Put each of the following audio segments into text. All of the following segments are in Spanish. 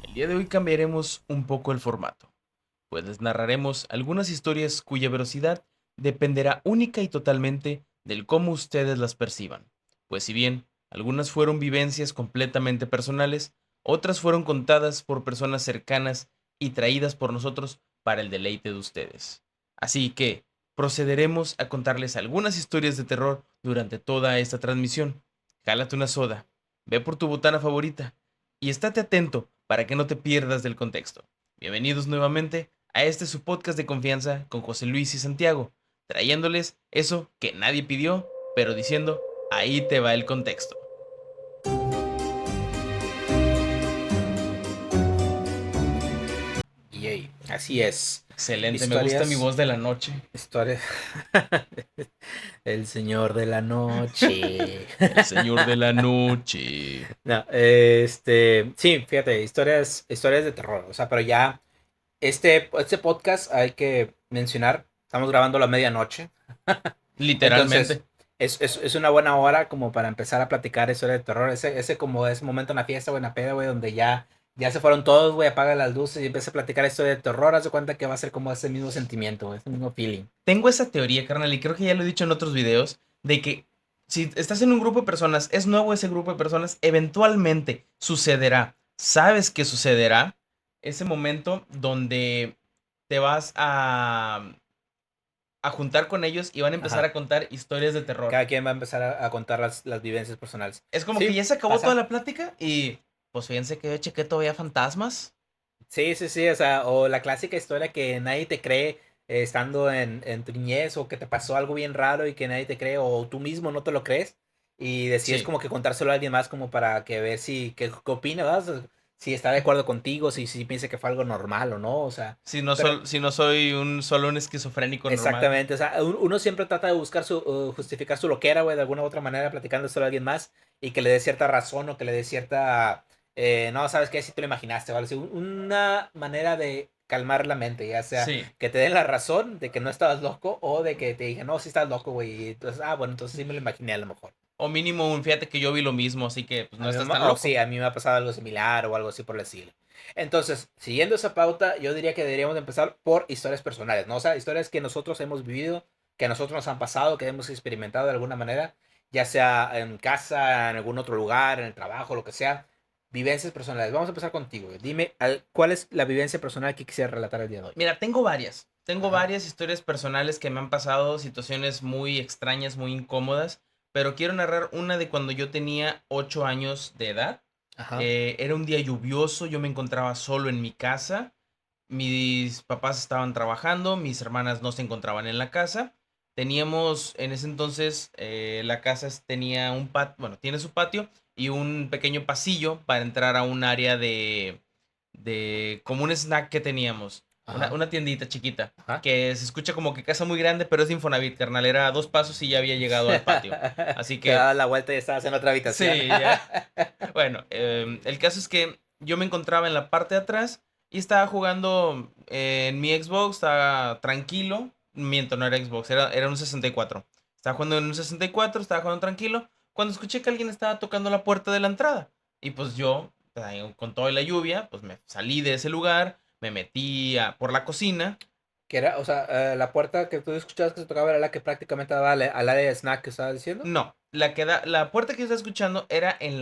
El día de hoy cambiaremos un poco el formato, pues les narraremos algunas historias cuya veracidad dependerá única y totalmente del cómo ustedes las perciban. Pues si bien algunas fueron vivencias completamente personales, otras fueron contadas por personas cercanas y traídas por nosotros para el deleite de ustedes. Así que procederemos a contarles algunas historias de terror durante toda esta transmisión. Jálate una soda, ve por tu botana favorita y estate atento para que no te pierdas del contexto. Bienvenidos nuevamente a este su podcast de confianza con José Luis y Santiago, trayéndoles eso que nadie pidió, pero diciendo, ahí te va el contexto. Yay, así es. Excelente, me gusta mi Historias, voz de la noche. historias. El señor de la noche. El señor de la noche. No, sí, fíjate, historias de terror. O sea, pero ya, este podcast hay que mencionar, estamos grabando a la medianoche. Entonces, Literalmente. es una buena hora como para empezar a platicar historias de terror. Ese como es momento en la fiesta, buena peda, güey, donde ya se fueron todos, güey, apaga las luces y empieza a platicar historias de terror. Haz de cuenta que va a ser como ese mismo sentimiento, güey, ese mismo feeling. Tengo esa teoría, carnal, y creo que ya lo he dicho en otros videos, de que si estás en un grupo de personas, es nuevo ese grupo de personas, eventualmente sucederá. ¿Sabes qué sucederá? Ese momento donde te vas a juntar con ellos y van a empezar Ajá. a contar historias de terror. Cada quien va a empezar a contar las vivencias personales. Es como que Sí, ya se acabó toda pasa. la plática y pues fíjense que yo chequé todavía fantasmas. Sí, sí, sí, o sea, o la clásica historia que nadie te cree estando en tu niñez o que te pasó algo bien raro y que nadie te cree o tú mismo no te lo crees y decides Sí. como que contárselo a alguien más como para que ver si, qué opina, ¿verdad? Si está de acuerdo contigo, si piensa que fue algo normal o no, o sea, pero Si no soy solo un esquizofrénico normal. exactamente, o sea, uno siempre trata de buscar justificar su loquera, güey, de alguna u otra manera, platicándoselo a alguien más y que le dé cierta razón o que le dé cierta, no, sabes qué, si te lo imaginaste, ¿vale? Sí, una manera de calmar la mente, ya sea Sí. que te den la razón de que no estabas loco o de que te digan, no, sí estás loco, güey, y entonces, bueno, entonces sí me lo imaginé a lo mejor. O mínimo un fíjate que yo vi lo mismo, así que pues A no mí, estás tan o sí, loco. a mí me ha pasado algo similar o algo así por el estilo. Entonces, siguiendo esa pauta, yo diría que deberíamos de empezar por historias personales, ¿no? O sea, historias que nosotros hemos vivido, que a nosotros nos han pasado, que hemos experimentado de alguna manera, ya sea en casa, en algún otro lugar, en el trabajo, lo que sea. Vivencias personales. Vamos a empezar contigo. Dime, ¿cuál es la vivencia personal que quisiera relatar el día de hoy? Mira, tengo varias. Tengo Ajá, varias historias personales que me han pasado, situaciones muy extrañas, muy incómodas, pero quiero narrar una de cuando yo tenía 8 años de edad. ajá, Era un día lluvioso, yo me encontraba solo en mi casa, mis papás estaban trabajando, mis hermanas no se encontraban en la casa. Teníamos en ese entonces, la casa tenía un patio, bueno, tiene su patio y un pequeño pasillo para entrar a un área como un snack que teníamos, ajá, una tiendita chiquita, ajá. que se escucha como que casa muy grande, pero es de Infonavit, carnal, era a 2 pasos y ya había llegado al patio. Así Te que, daba la vuelta y estabas en otra habitación. sí, ya. Bueno, el caso es que yo me encontraba en la parte de atrás y estaba jugando en mi Xbox, estaba tranquilo. Miento, no era Xbox, era un 64. Estaba jugando en un 64, estaba jugando tranquilo, cuando escuché que alguien estaba tocando la puerta de la entrada. Y pues yo, ahí, con toda la lluvia, pues me salí de ese lugar, me metí por la cocina. Que era, o sea, la puerta que tú escuchabas que se tocaba era la que prácticamente daba al área de snack que estabas diciendo. No, la puerta que yo estaba escuchando era en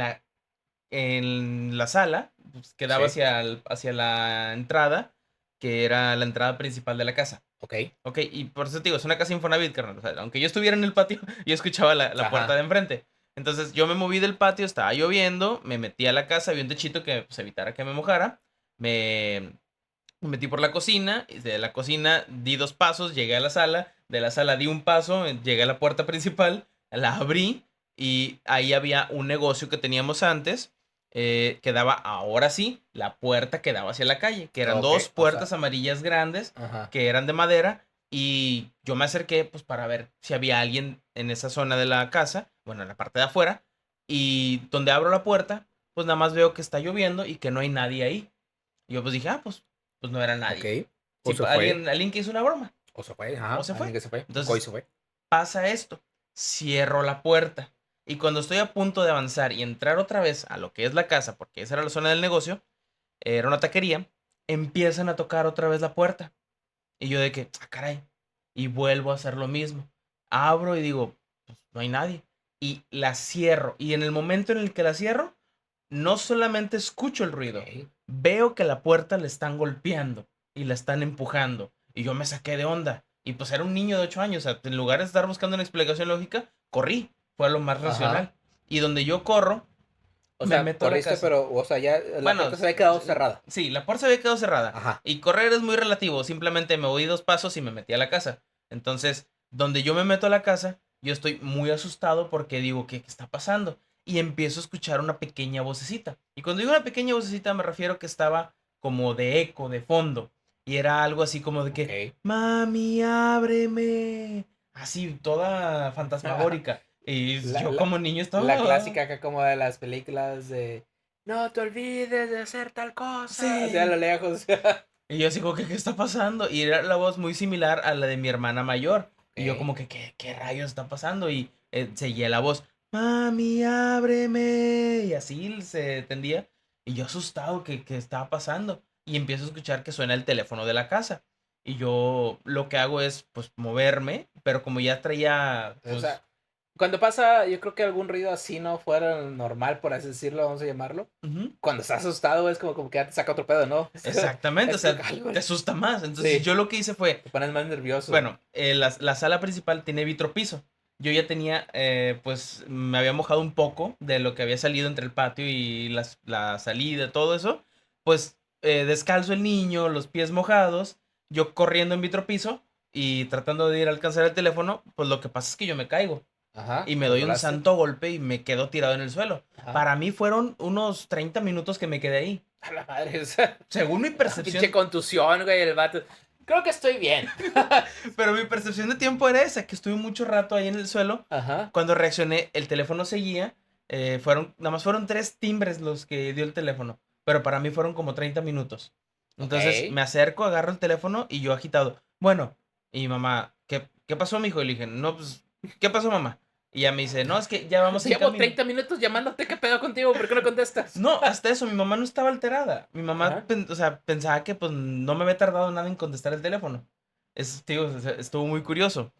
la sala, pues, que daba Sí, hacia la entrada, que era la entrada principal de la casa. ok. Ok, y por eso te digo, es una casa Infonavit, carnal. O sea, aunque yo estuviera en el patio, yo escuchaba la puerta Ajá. de enfrente. Entonces yo me moví del patio, estaba lloviendo, me metí a la casa, había un techito que pues, evitara que me mojara. Me, Me metí por la cocina, y de la cocina di 2 pasos, llegué a la sala, de la sala di un paso, llegué a la puerta principal, la abrí y ahí había un negocio que teníamos antes, que daba, ahora sí, la puerta que daba hacia la calle, que eran Ok, dos o sea, puertas amarillas grandes ajá. que eran de madera y yo me acerqué pues para ver si había alguien en esa zona de la casa, bueno, en la parte de afuera, y donde abro la puerta, pues nada más veo que está lloviendo y que no hay nadie ahí. Y yo pues dije, pues no era Ok. nadie. O Si se fue. alguien que hizo una broma, O se fue. o Ajá. se Alguien fue. que se fue. Un coy Entonces se fue. pasa esto, cierro la puerta y cuando estoy a punto de avanzar y entrar otra vez a lo que es la casa, porque esa era la zona del negocio, era una taquería, empiezan a tocar otra vez la puerta. Y yo de que, caray, y vuelvo a hacer lo mismo. Abro y digo, pues no hay nadie. Y la cierro. Y en el momento en el que la cierro, no solamente escucho el ruido, Ok. veo que la puerta le están golpeando y la están empujando. Y yo me saqué de onda. Y pues era un niño de 8 años. O sea, en lugar de estar buscando una explicación lógica, corrí. Fue lo más Ajá. racional. Y donde yo corro, O me sea, meto a la corriste, casa. pero, o sea, ya la Bueno, puerta se había quedado cerrada. sí, la puerta se había quedado cerrada. Ajá. Y correr es muy relativo. Simplemente me voy 2 pasos y me metí a la casa. Entonces, donde yo me meto a la casa, yo estoy muy asustado porque digo, ¿qué está pasando? Y empiezo a escuchar una pequeña vocecita. Y cuando digo una pequeña vocecita me refiero que estaba como de eco, de fondo. Y era algo así como de que, Ok. mami, ábreme. Así, toda fantasmagórica. Y La, yo la, como niño la estaba... clásica acá como de las películas de no te olvides de hacer tal cosa. O sea, a lo Sí. lejos. Y yo así como que, ¿qué está pasando? Y era la voz muy similar a la de mi hermana mayor. Y yo Ok. como que, ¿qué rayos está pasando? Y seguía la voz, mami, ábreme. Y así se tendía. Y yo asustado, ¿qué estaba pasando? Y empiezo a escuchar que suena el teléfono de la casa. Y yo lo que hago es, pues, moverme. Pero como ya traía, O pues... sea, cuando pasa, yo creo que algún ruido así no fuera normal, por así decirlo, vamos a llamarlo. ujú. Cuando estás asustado es como que ya te saca otro pedo, ¿no? Exactamente, o Es como sea, que, ay, te güey. asusta más. Entonces Sí, yo lo que hice fue, te pones más nervioso. bueno, la sala principal tiene vitropiso. Yo ya tenía, pues me había mojado un poco de lo que había salido entre el patio y la salida, todo eso. Pues descalzo el niño, los pies mojados, yo corriendo en vitropiso y tratando de ir a alcanzar el teléfono, pues lo que pasa es que yo me caigo Ajá, y me doy un resbalaste. santo golpe y me quedo tirado en el suelo. Ajá. Para mí fueron unos 30 minutos que me quedé ahí. A la madre, o sea, Según mi una pinche percepción, contusión, güey, el vato. Creo que estoy bien. pero mi percepción de tiempo era esa, que estuve mucho rato ahí en el suelo. Ajá. Cuando reaccioné, el teléfono seguía. Nada más fueron 3 timbres los que dio el teléfono, pero para mí fueron como 30 minutos. Ok. Entonces me acerco, agarro el teléfono y yo agitado. Bueno, y mi mamá, ¿qué pasó, mijo? Y le dije, no, pues, ¿qué pasó, mamá? Y ella me dice, no, es que ya vamos en Llevo camino. 30 minutos llamándote, ¿qué pedo contigo? ¿Por qué no contestas? No, hasta eso, mi mamá no estaba alterada. Mi mamá, Ajá. o sea, pensaba que pues no me había tardado nada en contestar el teléfono. Tío, o sea, estuvo muy curioso.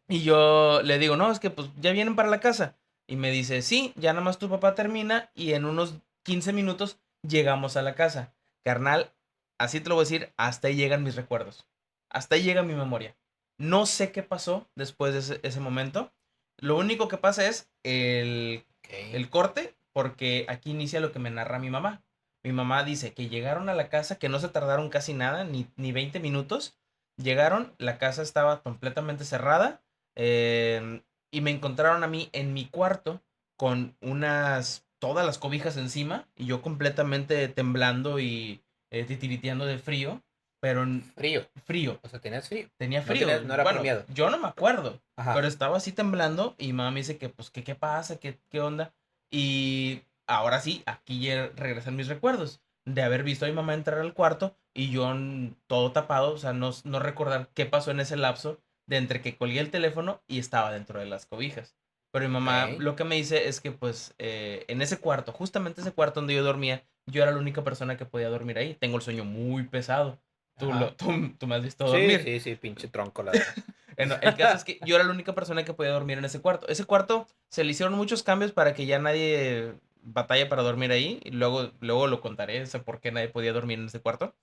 Y yo le digo, no, es que pues ya vienen para la casa. Y me dice, sí, ya nada más tu papá termina y en unos 15 minutos llegamos a la casa. Carnal, así te lo voy a decir, hasta ahí llegan mis recuerdos. Hasta ahí llega mi memoria. No sé qué pasó después de ese momento. Lo único que pasa es Ok. el corte, porque aquí inicia lo que me narra mi mamá. Mi mamá dice que llegaron a la casa, que no se tardaron casi nada, ni 20 minutos. Llegaron, la casa estaba completamente cerrada y me encontraron a mí en mi cuarto con todas las cobijas encima y yo completamente temblando y titiriteando de frío, pero Frío. frío, O sea, tenías frío. tenía No frío. tenías, no era por Bueno, miedo. yo no me acuerdo, Ajá. pero estaba así temblando y mamá me dice que pues qué pasa, qué onda. Y ahora sí, aquí ya regresan mis recuerdos de haber visto a mi mamá entrar al cuarto y yo todo tapado, o sea, no recordar qué pasó en ese lapso de entre que colgué el teléfono y estaba dentro de las cobijas. Pero mi mamá Ok. lo que me dice es que pues en ese cuarto, justamente ese cuarto donde yo dormía, yo era la única persona que podía dormir ahí. Tengo el sueño muy pesado. Ajá. Tú me has visto Sí, dormir. sí, sí, pinche tronco, la verdad. El caso es que yo era la única persona que podía dormir en ese cuarto. Ese cuarto se le hicieron muchos cambios para que ya nadie batalle para dormir ahí. Y luego lo contaré, o sea, por qué nadie podía dormir en ese cuarto.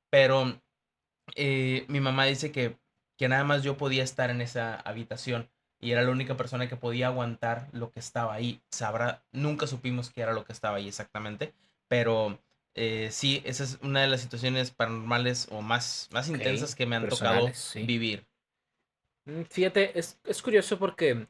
Pero mi mamá dice que nada más yo podía estar en esa habitación y era la única persona que podía aguantar lo que estaba ahí. Nunca supimos qué era lo que estaba ahí exactamente, pero sí, esa es una de las situaciones paranormales o más Ok. intensas que me han tocado Personales, sí. vivir. Fíjate, es curioso porque,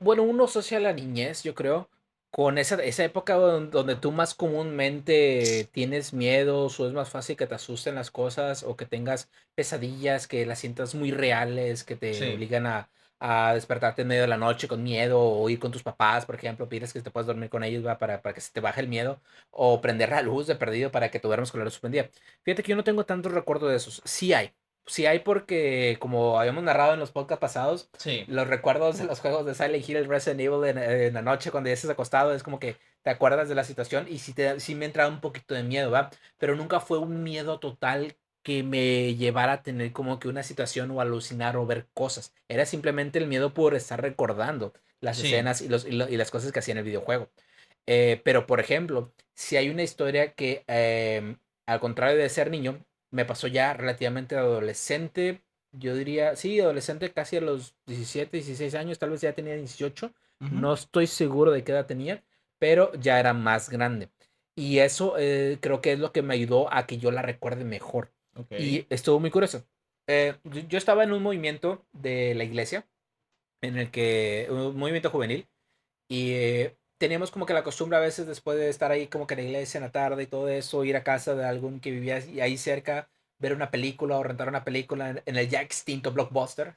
bueno, uno asocia la niñez, yo creo, con esa época donde tú más comúnmente tienes miedos o es más fácil que te asusten las cosas o que tengas pesadillas, que las sientas muy reales, que te Sí, obligan a despertarte en medio de la noche con miedo o ir con tus papás, por ejemplo, pides que te puedas dormir con ellos, ¿va? Para que se te baje el miedo o prender la luz de perdido para que te duermas con la luz suspendida. Fíjate que yo no tengo tantos recuerdos de esos. Sí hay. Sí hay porque, como habíamos narrado en los podcasts pasados, sí, los recuerdos de los juegos de Silent Hill, Resident Evil en la noche cuando ya estás acostado es como que te acuerdas de la situación y sí me entraba un poquito de miedo, ¿va? Pero nunca fue un miedo total que me llevara a tener como que una situación o alucinar o ver cosas. Era simplemente el miedo por estar recordando las Sí, escenas y las cosas que hacía en el videojuego. Pero, por ejemplo, si hay una historia que, al contrario de ser niño, me pasó ya relativamente adolescente, yo diría, sí, adolescente casi a los 17 16 años, tal vez ya tenía 18, ujú, no estoy seguro de qué edad tenía, pero ya era más grande. Y eso creo que es lo que me ayudó a que yo la recuerde mejor. ok. Y estuvo muy curioso. Yo estaba en un movimiento de la iglesia, un movimiento juvenil, y teníamos como que la costumbre a veces después de estar ahí como que en la iglesia en la tarde y todo eso, ir a casa de algún que vivía ahí cerca, ver una película o rentar una película en el ya extinto Blockbuster.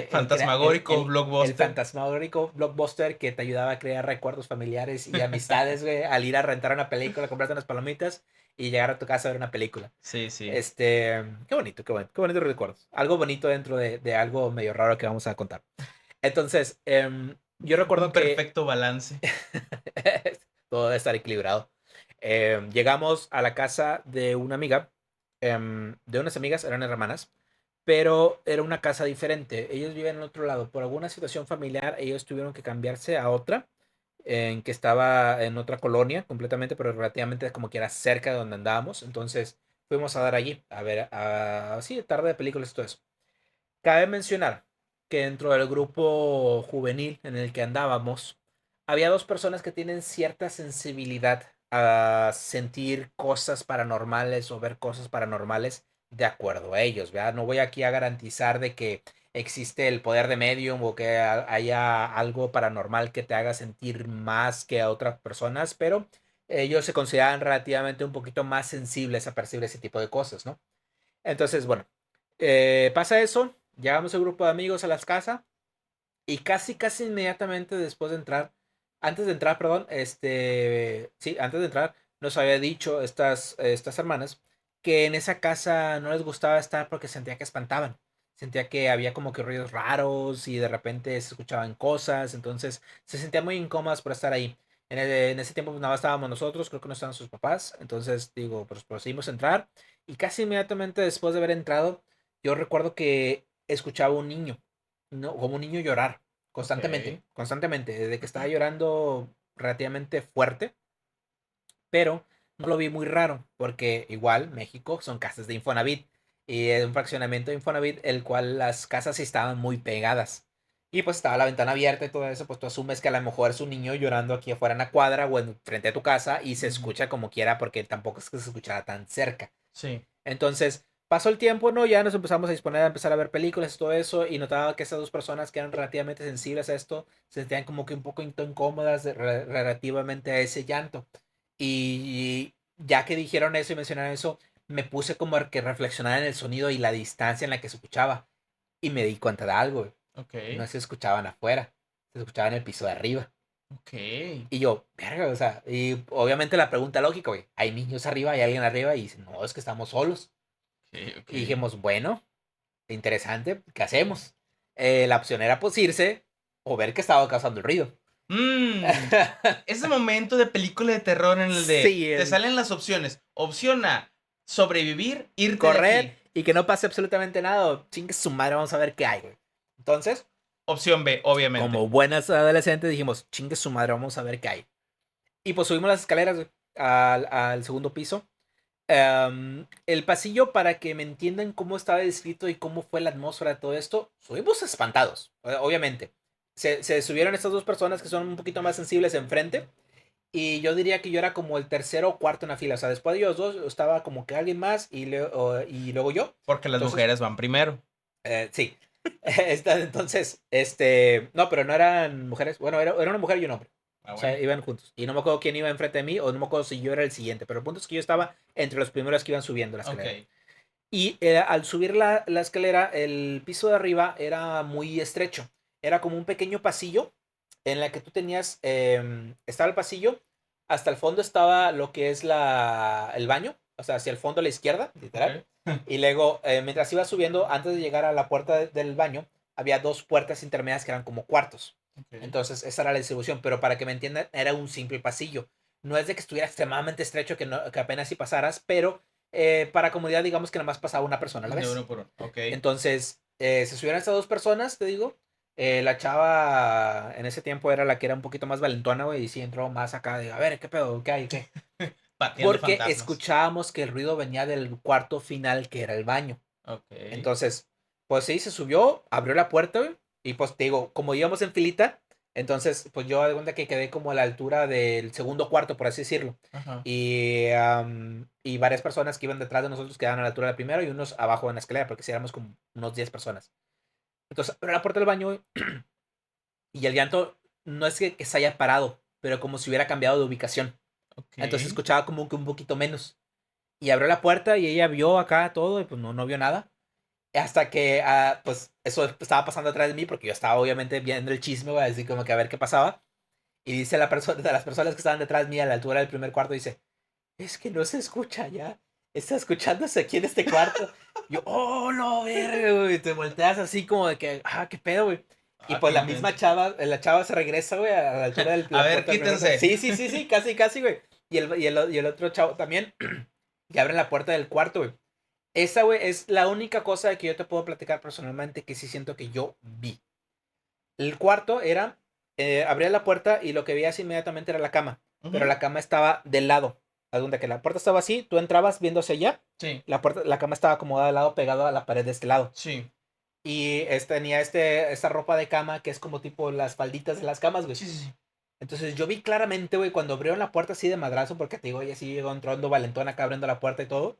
Fantasmagórico, El blockbuster. fantasmagórico Blockbuster que te ayudaba a crear recuerdos familiares y amistades, güey, al ir a rentar una película, comprarte unas palomitas y llegar a tu casa a ver una película. Sí, sí. Qué bonito, qué bonitos recuerdos. Algo bonito dentro de algo medio raro que vamos a contar. Entonces, yo Un recuerdo que perfecto balance. todo debe estar equilibrado. Llegamos a la casa de una amiga, de unas amigas, eran hermanas, pero era una casa diferente. Ellos viven en otro lado. Por alguna situación familiar, ellos tuvieron que cambiarse a otra, en que estaba en otra colonia completamente, pero relativamente como que era cerca de donde andábamos. Entonces fuimos a dar allí, a ver, sí, tarde de películas y todo eso. Cabe mencionar que dentro del grupo juvenil en el que andábamos, había dos personas que tienen cierta sensibilidad a sentir cosas paranormales o ver cosas paranormales de acuerdo a ellos, ¿verdad? No voy aquí a garantizar de que existe el poder de medium o que haya algo paranormal que te haga sentir más que a otras personas, pero ellos se consideran relativamente un poquito más sensibles a percibir ese tipo de cosas, ¿no? Entonces, bueno, pasa eso, llegamos el grupo de amigos a las casas y casi inmediatamente después de entrar, antes de entrar, perdón, sí, antes de entrar, nos había dicho estas hermanas que en esa casa no les gustaba estar porque sentía que espantaban. Sentía que había como que ruidos raros y de repente se escuchaban cosas, entonces se sentían muy incómodas por estar ahí. En ese tiempo pues, nada más estábamos nosotros, creo que no estaban sus papás, entonces digo, pues procedimos a entrar y casi inmediatamente después de haber entrado, yo recuerdo que escuchaba un niño, no, como un niño llorar Ok. constantemente, desde que estaba llorando relativamente fuerte, pero no lo vi muy raro, porque igual México son casas de Infonavit y es un fraccionamiento de Infonavit, el cual las casas sí estaban muy pegadas. Y pues estaba la ventana abierta y todo eso, pues tú asumes que a lo mejor es un niño llorando aquí afuera en la cuadra o en frente a tu casa y se Ujú, escucha como quiera porque tampoco es que se escuchara tan cerca. sí. Entonces, pasó el tiempo, ¿no? Ya nos empezamos a disponer a empezar a ver películas y todo eso, y notaba que esas dos personas que eran relativamente sensibles a esto, se sentían como que un poco incómodas relativamente a ese llanto. Y ya que dijeron eso y mencionaron eso, me puse como a que reflexionar en el sonido y la distancia en la que se escuchaba. Y me di cuenta de algo, güey. Ok. No se escuchaban afuera, se escuchaban en el piso de arriba. Ok. Y yo, verga, o sea, y obviamente la pregunta lógica, güey, ¿hay niños arriba? ¿Hay alguien arriba? Y dice, no, es que estamos solos. Ok. Ok. Y dijimos, bueno, interesante, ¿qué hacemos? La opción era pues irse o ver qué estaba causando el ruido. Mmm. Ese momento de película de terror en el de Sí, te salen las opciones. Opción A, sobrevivir, irte de correr aquí. y que no pase absolutamente nada. Chingue su madre, vamos a ver qué hay, güey. Entonces, Opción B, obviamente. como buenas adolescentes, dijimos, chingue su madre, vamos a ver qué hay. Y pues subimos las escaleras, güey, al segundo piso. El pasillo, para que me entiendan cómo estaba descrito y cómo fue la atmósfera de todo esto, subimos espantados, obviamente. Se subieron estas dos personas que son un poquito más sensibles enfrente. Y yo diría que yo era como el tercero o cuarto en la fila. O sea, después de ellos dos estaba como que alguien más y luego yo. Porque las Entonces, mujeres van primero. sí. Entonces, no, pero no eran mujeres. Bueno, era una mujer y un hombre. Ah, O sea, bueno. iban juntos. Y no me acuerdo quién iba enfrente de mí o no me acuerdo si yo era el siguiente. Pero el punto es que yo estaba entre los primeros que iban subiendo la escalera. Ok. Y al subir la escalera, el piso de arriba era muy estrecho. Era como un pequeño pasillo en la que tú tenías, estaba el pasillo, hasta el fondo estaba lo que es el baño, o sea, hacia el fondo a la izquierda, literal. Ok. Y luego, mientras iba subiendo, antes de llegar a la puerta del baño, había dos puertas intermedias que eran como cuartos. Ok. Entonces, esa era la distribución, pero para que me entiendan, era un simple pasillo. No es de que estuviera extremadamente estrecho, que apenas si pasaras, pero para comodidad, digamos que nada más pasaba una persona a la De vez. uno por uno. Ok. Entonces, se subieron estas dos personas, te digo. La chava en ese tiempo era la que era un poquito más valentona, güey, y sí entró más acá de, a ver, ¿qué pedo? ¿Qué hay? ¿Qué? Pateando Porque fantasmas. escuchábamos que el ruido venía del cuarto final, que era el baño. Ok. Entonces, pues sí, se subió, abrió la puerta, güey, y pues te digo, como íbamos en filita, entonces, pues yo de cuenta que quedé como a la altura del segundo cuarto, por así decirlo. Ajá. Y varias personas que iban detrás de nosotros quedaban a la altura del primero y unos abajo en la escalera, porque sí éramos como unos 10 personas. Entonces, abrió la puerta del baño, güey, y el llanto no es que se haya parado, pero como si hubiera cambiado de ubicación. Ok. Entonces escuchaba como que un poquito menos. Y abrió la puerta y ella vio acá todo y pues no vio nada. Hasta que, pues, eso estaba pasando atrás de mí porque yo estaba obviamente viendo el chisme, güey, así como que a ver qué pasaba. Y dice la persona, de las personas que estaban detrás de mí a la altura del primer cuarto, dice, es que no se escucha ya. Está escuchándose aquí en este cuarto. Yo, oh, no, verga, güey. Te volteas así como de que, qué pedo, güey. Y Ah, qué pues la misma intenso. chava, la chava se regresa, güey, a la altura de A la ver, puerta del primer cuarto. quítense. Sí, sí, sí, sí, casi, casi, güey. Y el otro chavo también, que abre la puerta del cuarto, güey. Esa, güey, es la única cosa de que yo te puedo platicar personalmente que sí siento que yo vi. El cuarto era, abría la puerta y lo que veías inmediatamente era la cama, pero Ujú. la cama estaba del lado, a donde que la puerta estaba así, tú entrabas viendo hacia allá, Sí, la cama estaba acomodada al lado, pegado a la pared de este lado. sí. Y tenía esta ropa de cama que es como tipo las falditas de las camas, güey. Sí, sí, sí. Entonces yo vi claramente, güey, cuando abrieron la puerta así de madrazo, porque te digo, ella sí llegó entrando valentona acá abriendo la puerta y todo,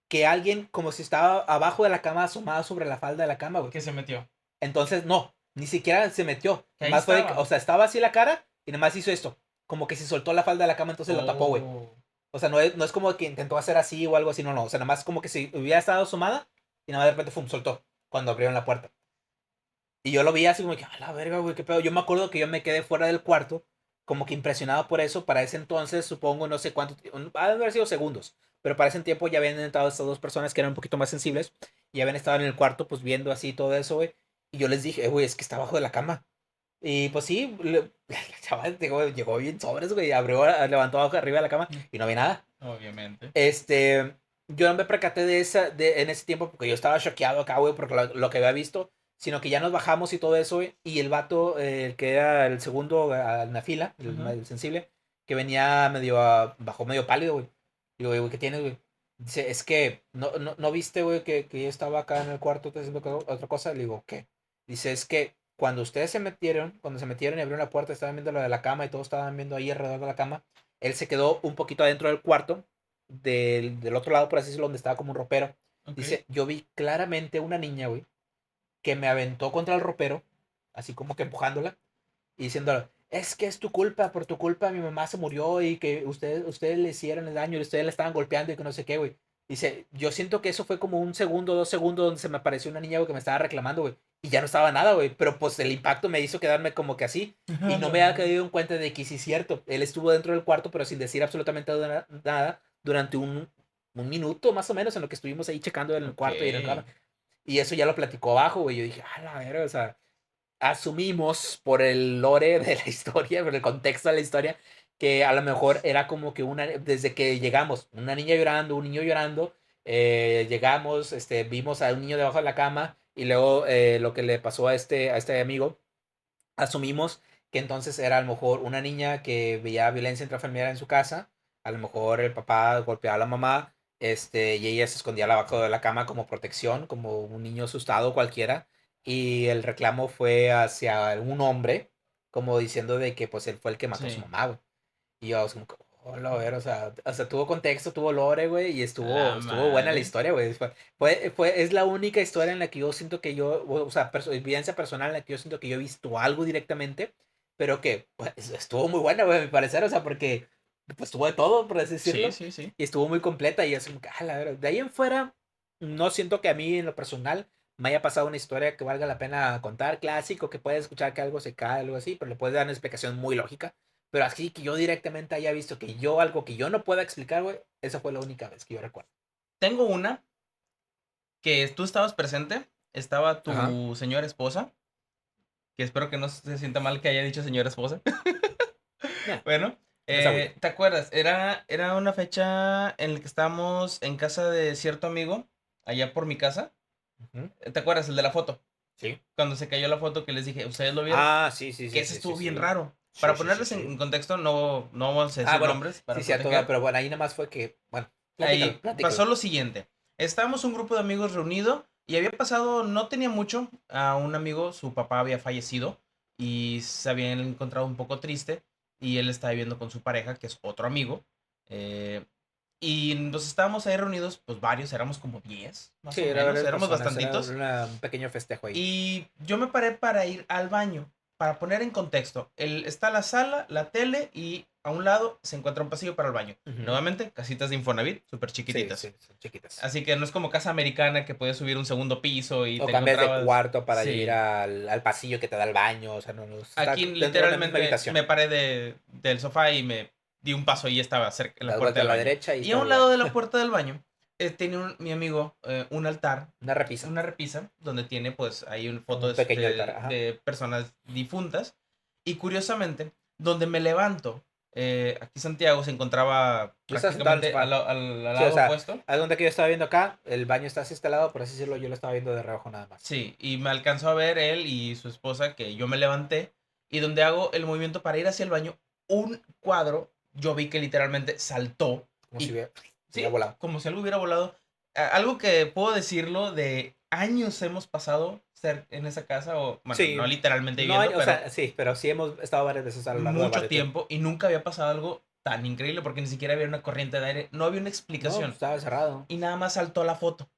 que alguien como si estaba abajo de la cama asomado sobre la falda de la cama, güey. Que se metió. Entonces, no, ni siquiera se metió. Que ahí Nomás fue, o estaba. sea, estaba así la cara y nomás hizo esto. Como que se soltó la falda de la cama, entonces lo tapó, güey. Oh. O sea, no es como que intentó hacer así o algo así, no. O sea, nomás como que si hubiera estado asomada y nada más de repente, fum, soltó cuando abrieron la puerta. Y yo lo vi así como que, a la verga, güey, qué pedo. Yo me acuerdo que yo me quedé fuera del cuarto, como que impresionado por eso. Para ese entonces, supongo, no sé cuánto, ha de haber sido segundos. Pero para ese tiempo ya habían entrado estas dos personas que eran un poquito más sensibles y habían estado en el cuarto, pues viendo así todo eso, güey. Y yo les dije, güey, es que está abajo de la cama. Y pues sí, la chaval llegó bien sobres, güey. Abrió, levantó abajo arriba de la cama y no había nada. Obviamente. Yo no me percaté en ese tiempo porque yo estaba choqueado acá, güey, por lo que había visto, sino que ya nos bajamos y todo eso, güey, y el vato, el que era el segundo en la fila, Ajá. el sensible, que venía medio, bajó medio pálido, güey. Digo, güey, ¿qué tienes, güey? Dice, es que no viste, güey, que yo estaba acá en el cuarto haciendo otra cosa. Le digo, ¿qué? Dice, es que cuando se metieron y abrieron la puerta, estaban viendo lo de la cama y todos estaban viendo ahí alrededor de la cama. Él se quedó un poquito adentro del cuarto del otro lado, por así decirlo, donde estaba como un ropero. Ok. Dice, yo vi claramente una niña, güey, que me aventó contra el ropero, así como que empujándola, y diciéndole, es que es tu culpa, por tu culpa mi mamá se murió y que ustedes le hicieron el daño y ustedes la estaban golpeando y que no sé qué, güey. Dice, yo siento que eso fue como un segundo, 2 segundos donde se me apareció una niña, güey, que me estaba reclamando, güey. Y ya no estaba nada, güey. Pero pues el impacto me hizo quedarme como que así. Y A no la me había madre. caído en cuenta de que sí es cierto. Él estuvo dentro del cuarto, pero sin decir absolutamente nada durante un minuto más o menos en lo que estuvimos ahí checando en el Ok. cuarto y en el cama. Y eso ya lo platicó abajo, güey. Yo dije, la verga, o sea, asumimos por el lore de la historia, por el contexto de la historia, que a lo mejor era como que desde que llegamos, una niña llorando, un niño llorando, llegamos, vimos a un niño debajo de la cama y luego lo que le pasó a este amigo, asumimos que entonces era a lo mejor una niña que veía violencia intrafamiliar en su casa, a lo mejor el papá golpeaba a la mamá, y ella se escondía abajo de la cama como protección, como un niño asustado cualquiera, y el reclamo fue hacia un hombre, como diciendo de que pues él fue el que mató a su Sí. mamá, güey. Y yo, como, que, hola, a ver, o sea, tuvo contexto, tuvo lore, güey, y A la estuvo buena la madre. historia, güey. Es la única historia en la que yo siento que o sea, evidencia personal en la que yo siento que yo he visto algo directamente, pero que pues, estuvo muy buena, güey, a mi parecer, o sea, porque pues tuvo de todo, por así Sí, decirlo, sí, sí. y estuvo muy completa, y es como que, la verdad, de ahí en fuera, no siento que a mí en lo personal me haya pasado una historia que valga la pena contar, clásico, que puedes escuchar que algo se cae, algo así, pero le puedes dar una explicación muy lógica. Pero así que yo directamente haya visto que yo algo que yo no pueda explicar, güey, esa fue la única vez que yo recuerdo. Tengo una que tú estabas presente. Estaba Ajá. tu señora esposa. que espero que no se sienta mal que haya dicho señora esposa. Nah, Bueno, no se agüite. ¿te acuerdas? Era una fecha en la que estábamos en casa de cierto amigo, allá por mi casa. Ujú. ¿Te acuerdas? El de la foto. Sí. Cuando se cayó la foto que les dije, ¿ustedes lo vieron? Ah, sí, sí, Que sí, ese sí, sí, estuvo bien sí. raro. Sí, Para sí, sí, ponerles sí. en contexto, no vamos a Ah, decir bueno, nombres sí, para cierto, ¿verdad? proteger. Pero bueno, ahí nada más fue que, bueno, platícalo, Ahí pasó platícalo. lo siguiente. Estábamos un grupo de amigos reunido y había pasado, no tenía mucho, a un amigo, su papá había fallecido y se habían encontrado un poco triste y él estaba viviendo con su pareja, que es otro amigo. eh, y nos estábamos ahí reunidos, pues varios, éramos como 10 más Sí, o era menos, varias éramos personas, bastantitos. un pequeño festejo ahí. Y yo me paré para ir al baño. Para poner en contexto, está la sala, la tele y a un lado se encuentra un pasillo para el baño. Ujú. Nuevamente, casitas de Infonavit, súper Sí, chiquititas. sí, son chiquitas. Así que no es como casa americana que puedes subir un segundo piso y O te cambias de encontrabas. cuarto para ir Sí. al pasillo que te da el baño, o sea, no, está Aquí dentro de la misma literalmente habitación. me paré del sofá y me di un paso y ya estaba cerca en la Das puerta vuelta a del la baño. derecha y Y a está un el lado baño. de la puerta del baño tenía mi amigo un altar, Una repisa, una repisa, donde tiene pues ahí una como foto un pequeño altar, ajá. de personas difuntas. Y curiosamente, donde me levanto, aquí Santiago se encontraba Yo estaba sentado en el prácticamente sofá. al Sí, o lado sea, opuesto. haz de cuenta que yo estaba viendo acá, el baño está así instalado, por así decirlo, yo lo estaba viendo de reojo nada más. Sí, y me alcanzó a ver él y su esposa que yo me levanté y donde hago el movimiento para ir hacia el baño, un cuadro, yo vi que literalmente saltó Como si y hubiera sí, volado. como si algo hubiera volado. Algo que puedo decirlo de años hemos pasado en esa casa, o bueno, no Sí, literalmente no hay, viviendo, o pero sea, sí, pero sí hemos estado varias veces a lo largo de mucho varios tiempos. tiempo y nunca había pasado algo tan increíble porque ni siquiera había una corriente de aire, no había una No, pues explicación estaba cerrado. y nada más saltó la foto.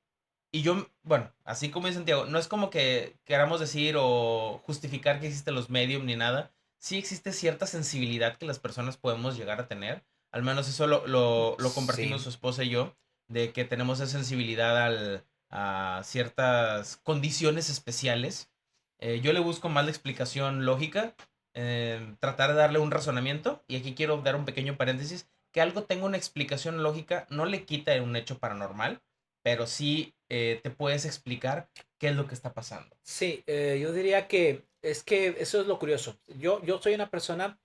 Y yo, bueno, así como dice Santiago, no es como que queramos decir o justificar que existen los medium ni nada. Sí existe cierta sensibilidad que las personas podemos llegar a tener. Al menos eso lo compartimos Sí, su esposa y yo, de que tenemos esa sensibilidad a ciertas condiciones especiales. Yo le busco más la explicación lógica, tratar de darle un razonamiento. Y aquí quiero dar un pequeño paréntesis. Que algo tenga una explicación lógica no le quita un hecho paranormal, pero sí te puedes explicar qué es lo que está pasando. sí, yo diría que es que eso es lo curioso. Yo soy una persona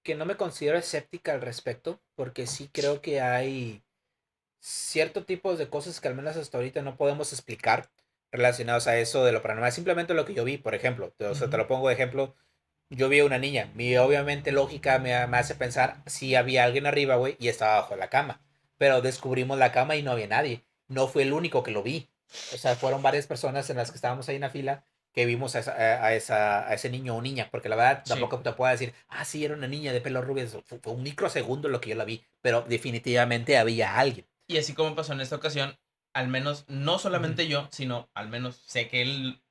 que no me considero escéptica al respecto, porque sí creo que hay cierto tipo de cosas que al menos hasta ahorita no podemos explicar relacionados a eso de lo paranormal. Simplemente lo que yo vi, por ejemplo, o sea, te Ujú. lo pongo de ejemplo, yo vi a una niña, mi obviamente lógica me hace pensar si había alguien arriba, güey, y estaba bajo la cama, pero descubrimos la cama y no había nadie, no fue el único que lo vi, o sea, fueron varias personas en las que estábamos ahí en la fila que vimos a ese niño o niña, porque la verdad Sí. tampoco te puedo decir, ah, sí, era una niña de pelo rubio, fue un microsegundo lo que yo la vi, pero definitivamente había alguien. Y así como pasó en esta ocasión, al menos no Ujú. solamente yo, sino al menos sé que él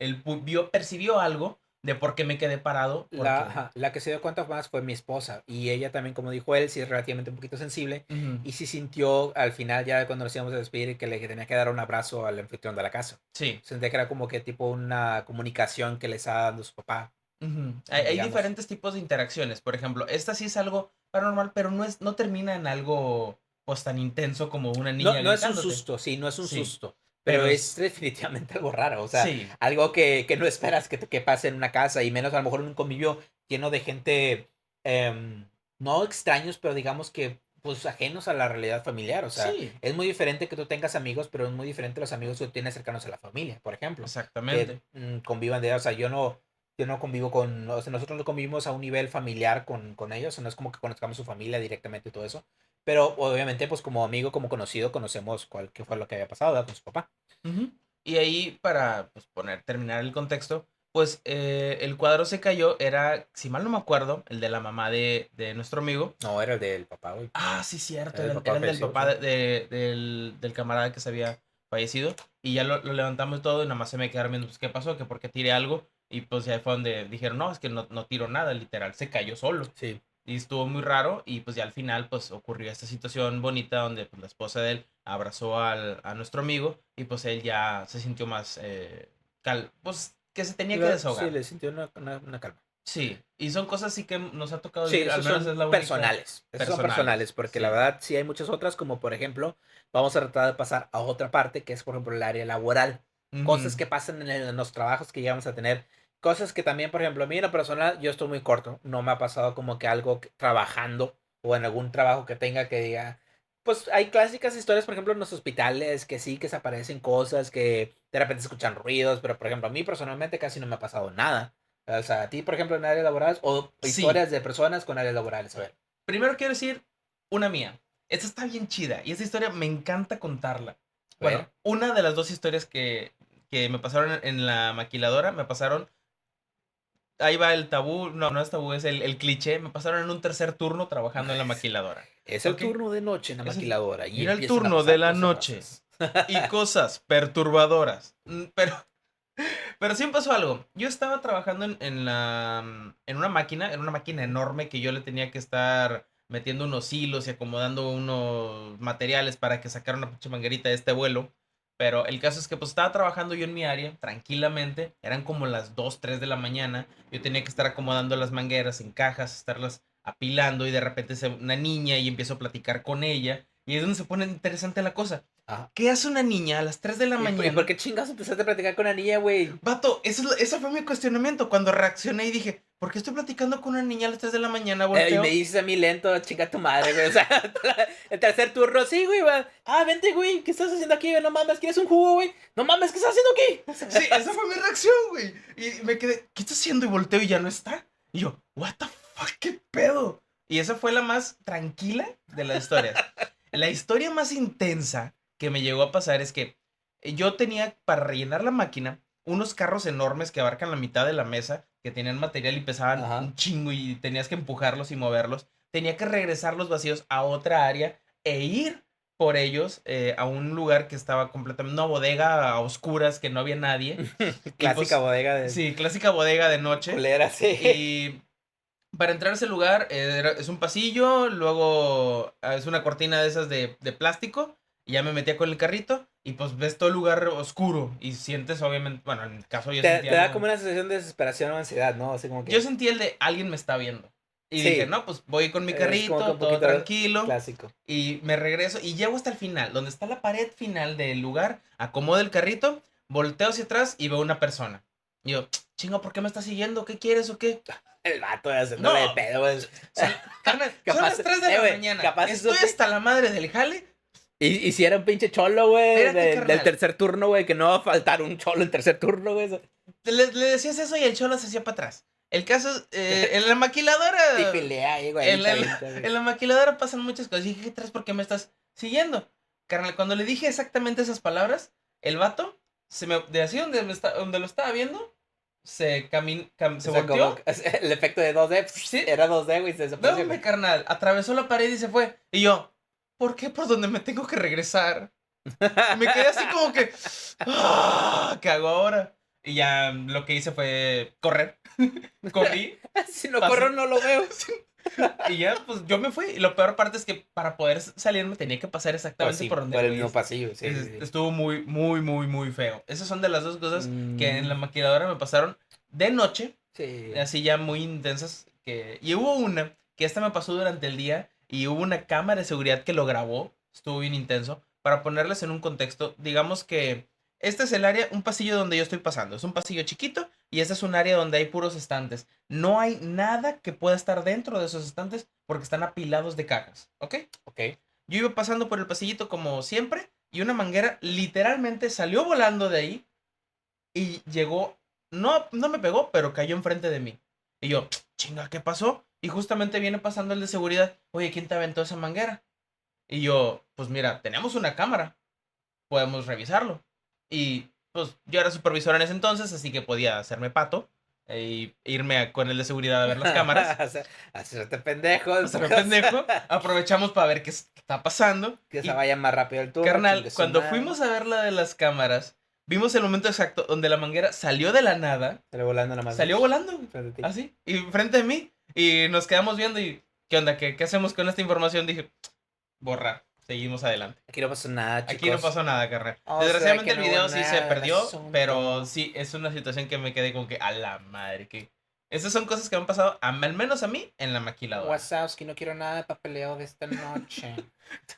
percibió algo de por qué me quedé parado, porque Ajá, la que se dio cuenta más fue mi esposa y ella también, como dijo él, sí es relativamente un poquito sensible ujú, y sí sintió al final ya cuando nos íbamos a despedir que le tenía que dar un abrazo al anfitrión de la casa. sí. Sentía que era como que tipo una comunicación que le estaba dando su papá, Ujú. Hay digamos. diferentes tipos de interacciones. Por ejemplo, esta sí es algo paranormal, pero no termina en algo pues tan intenso como una No, niña no es un gritándote. susto, sí, no es un Sí, susto, pero pero es es definitivamente algo raro, o sea, sí. algo que no esperas que pase en una casa y menos a lo mejor en un convivio lleno de gente, em, no extraños, pero digamos que pues ajenos a la realidad familiar, o sea, Sí, es muy diferente que tú tengas amigos, pero es muy diferente los amigos que tú tienes cercanos a la familia, por ejemplo, que exactamente. convivan o sea, yo no convivo con, o sea, nosotros no convivimos a un nivel familiar con ellos, no es como que conozcamos su familia directamente y todo eso, pero obviamente, pues como amigo, como conocido, conocemos qué fue lo que había pasado, ¿verdad? Con su papá. Ujú. Y ahí, para pues, terminar el contexto, pues el cuadro se cayó, era, si mal no me acuerdo, el de la mamá de nuestro amigo. No, era el del papá, güey. Ah, sí, cierto, Era el era papá el del fallecido, papá sí. del camarada que se había fallecido. Y ya lo levantamos todo y nada más se me quedaron viendo, pues, ¿qué pasó? Que porque tiré algo. Y pues ya fue donde dijeron, no, es que no tiró nada, literal, se cayó solo. Sí. Y estuvo muy raro y pues ya al final pues ocurrió esta situación bonita donde pues, la esposa de él abrazó a nuestro amigo y pues él ya se sintió más, pues que se tenía que Sí, desahogar. le sintió una calma. Sí, y son cosas sí que nos ha tocado Sí, vivir, al esos menos son es la única personales. Esos son personales, personales. porque la Sí. verdad sí hay muchas otras, como por ejemplo, vamos a tratar de pasar a otra parte, que es por ejemplo el área laboral. Cosas Ujú. que pasan en los trabajos que llegamos a tener, cosas que también, por ejemplo, a mí en lo personal, yo estoy muy corto. No me ha pasado como que algo trabajando o en algún trabajo que tenga que diga. Pues hay clásicas historias, por ejemplo, en los hospitales, que sí, que se aparecen cosas, que de repente se escuchan ruidos, pero por ejemplo, a mí personalmente casi no me ha pasado nada. O sea, a ti, por ejemplo, en áreas laborales o Sí, historias de personas con áreas laborales. A ver, primero quiero decir una mía. Esta está bien chida y esta historia me encanta contarla. a Bueno, ver. una de las dos historias que me pasaron en la maquiladora, me pasaron, ahí va el tabú, no, no es tabú, es el cliché, me pasaron en un tercer turno trabajando en la maquiladora. Es el ¿Ok? turno de noche en la Es maquiladora y era el empiezan a turno de pasar la cosas noche raras. y cosas perturbadoras. Pero sí me pasó algo. Yo estaba trabajando en una máquina enorme que yo le tenía que estar metiendo unos hilos y acomodando unos materiales para que sacara una pinche manguerita de este vuelo. Pero el caso es que pues estaba trabajando yo en mi área tranquilamente. Eran como las 2 3 de la mañana. Yo tenía que estar acomodando las mangueras en cajas, estarlas apilando y de repente se una niña y empiezo a platicar con ella. Y es donde se pone interesante la cosa. Ajá. ¿Qué hace una niña a las 3 de la ¿Y por mañana? qué chingados empezaste a platicar con la niña, güey? Vato, eso fue mi cuestionamiento. Cuando reaccioné y dije, ¿por qué estoy platicando con una niña a las 3 de la mañana? Y me Volteo. dices a mí lento, chinga tu madre, güey. O sea, el tercer turno, sí, güey, va. Ah, vente, güey, ¿qué estás haciendo aquí, güey? No mames, ¿quieres un jugo, güey? No mames, ¿qué estás haciendo Sí, aquí? esa fue mi reacción, güey. Y me quedé, ¿qué está haciendo? Y volteo y ya no está. Y yo, ¿what the fuck? ¿Qué pedo? Y esa fue la más tranquila de las historias. La historia más intensa que me llegó a pasar es que yo tenía para rellenar la máquina unos carros enormes que abarcan la mitad de la mesa, que tenían material y pesaban Ajá. un chingo y tenías que empujarlos y moverlos. Tenía que regresar los vacíos a otra área e ir por ellos a un lugar que estaba completamente, una bodega a oscuras, que no había nadie. Y Clásica pues, bodega de sí, clásica bodega de noche. culera, sí. Y para entrar a ese lugar es un pasillo, luego es una cortina de esas de plástico. Y ya me metía con el carrito y pues ves todo el lugar oscuro y sientes obviamente, bueno, en el caso yo Te sentía da algo. como una sensación de desesperación o ansiedad, ¿no? Así como Yo que. sentí el de alguien me está viendo. Y dije, Sí, no, pues voy con mi es como que carrito, un todo poquito tranquilo. clásico. Y me regreso y llego hasta el final, donde está la pared final del lugar. Acomodo el carrito, volteo hacia atrás y veo una persona. Y yo, chingo, ¿por qué me estás siguiendo? ¿Qué quieres o qué? El vato haciéndole de No, pedo, güey. carnal, son Capaz, las 3 de la güey, mañana. capaz es Estoy un. hasta la madre del jale. Y si era un pinche cholo, güey, Espérate, del carnal. tercer turno, güey, que no va a faltar un cholo en tercer turno, güey. Le decías eso y el cholo se hacía para atrás. El caso, en la maquiladora. Tifilea ahí, güey, En ahorita, la, ahorita, güey. en la maquiladora pasan muchas cosas. Y dije, ¿qué traes? ¿Por qué me estás siguiendo? Carnal, cuando le dije exactamente esas palabras, el vato de así donde lo estaba viendo, se O sea, como volteó. el efecto de 2D, Sí, era 2D, güey, se no, desapareció, hombre, güey. carnal, atravesó la pared y se fue. Y yo, ¿por qué por donde me tengo que regresar? Y me quedé así como que, ¿qué hago ahora? Y ya lo que hice fue correr. Corrí, Si no corro, pasé. no lo veo. Y ya, pues yo me fui. Y lo peor parte es que para poder salirme tenía que pasar Pues exactamente sí, por donde por el el güey mismo pasillo, sí, sí, sí. estuvo muy, muy, muy, muy feo. Esas son de las dos cosas que en la Mm, maquilladora me pasaron de noche, sí. así ya muy intensas. Y hubo una que esta me pasó durante el día y hubo una cámara de seguridad que lo grabó. Estuvo bien intenso. Para ponerles en un contexto, digamos que este es el área, un pasillo donde yo estoy pasando. Es un pasillo chiquito y este es un área donde hay puros estantes. No hay nada que pueda estar dentro de esos estantes porque están apilados de cajas, ¿ok? Ok. Yo iba pasando por el pasillito como siempre y una manguera literalmente salió volando de ahí y llegó, no, no me pegó, pero cayó enfrente de mí. Y yo, chinga, ¿qué pasó? Y justamente viene pasando el de seguridad, oye, ¿quién te aventó esa manguera? Y yo, pues mira, tenemos una cámara, podemos revisarlo. Y pues yo era supervisor en ese entonces, así que podía hacerme pato e irme con el de seguridad a ver las cámaras. O sea, hacerte pendejo, Hacerme pendejo, aprovechamos para ver qué está pasando. que se Y vaya más rápido el turno, carnal, chingue su cuando madre. fuimos a ver la de las cámaras, vimos el momento exacto donde la manguera salió de la nada, Sale volando nada más. salió volando, Frente a ti. así, y frente a mí, y nos quedamos viendo y, ¿qué onda? ¿Qué hacemos con esta información? Dije, borrar, seguimos adelante. Aquí no pasa nada, Aquí no chicos. pasó nada, carnal. O sea Desgraciadamente que el no hubo video sí se nada del perdió, pero asunto. sí, es una situación que me quedé como que a la madre, que... Esas son cosas que me han pasado, al menos a mí, en la maquiladora. Wazowski, no quiero nada de papeleo de esta noche.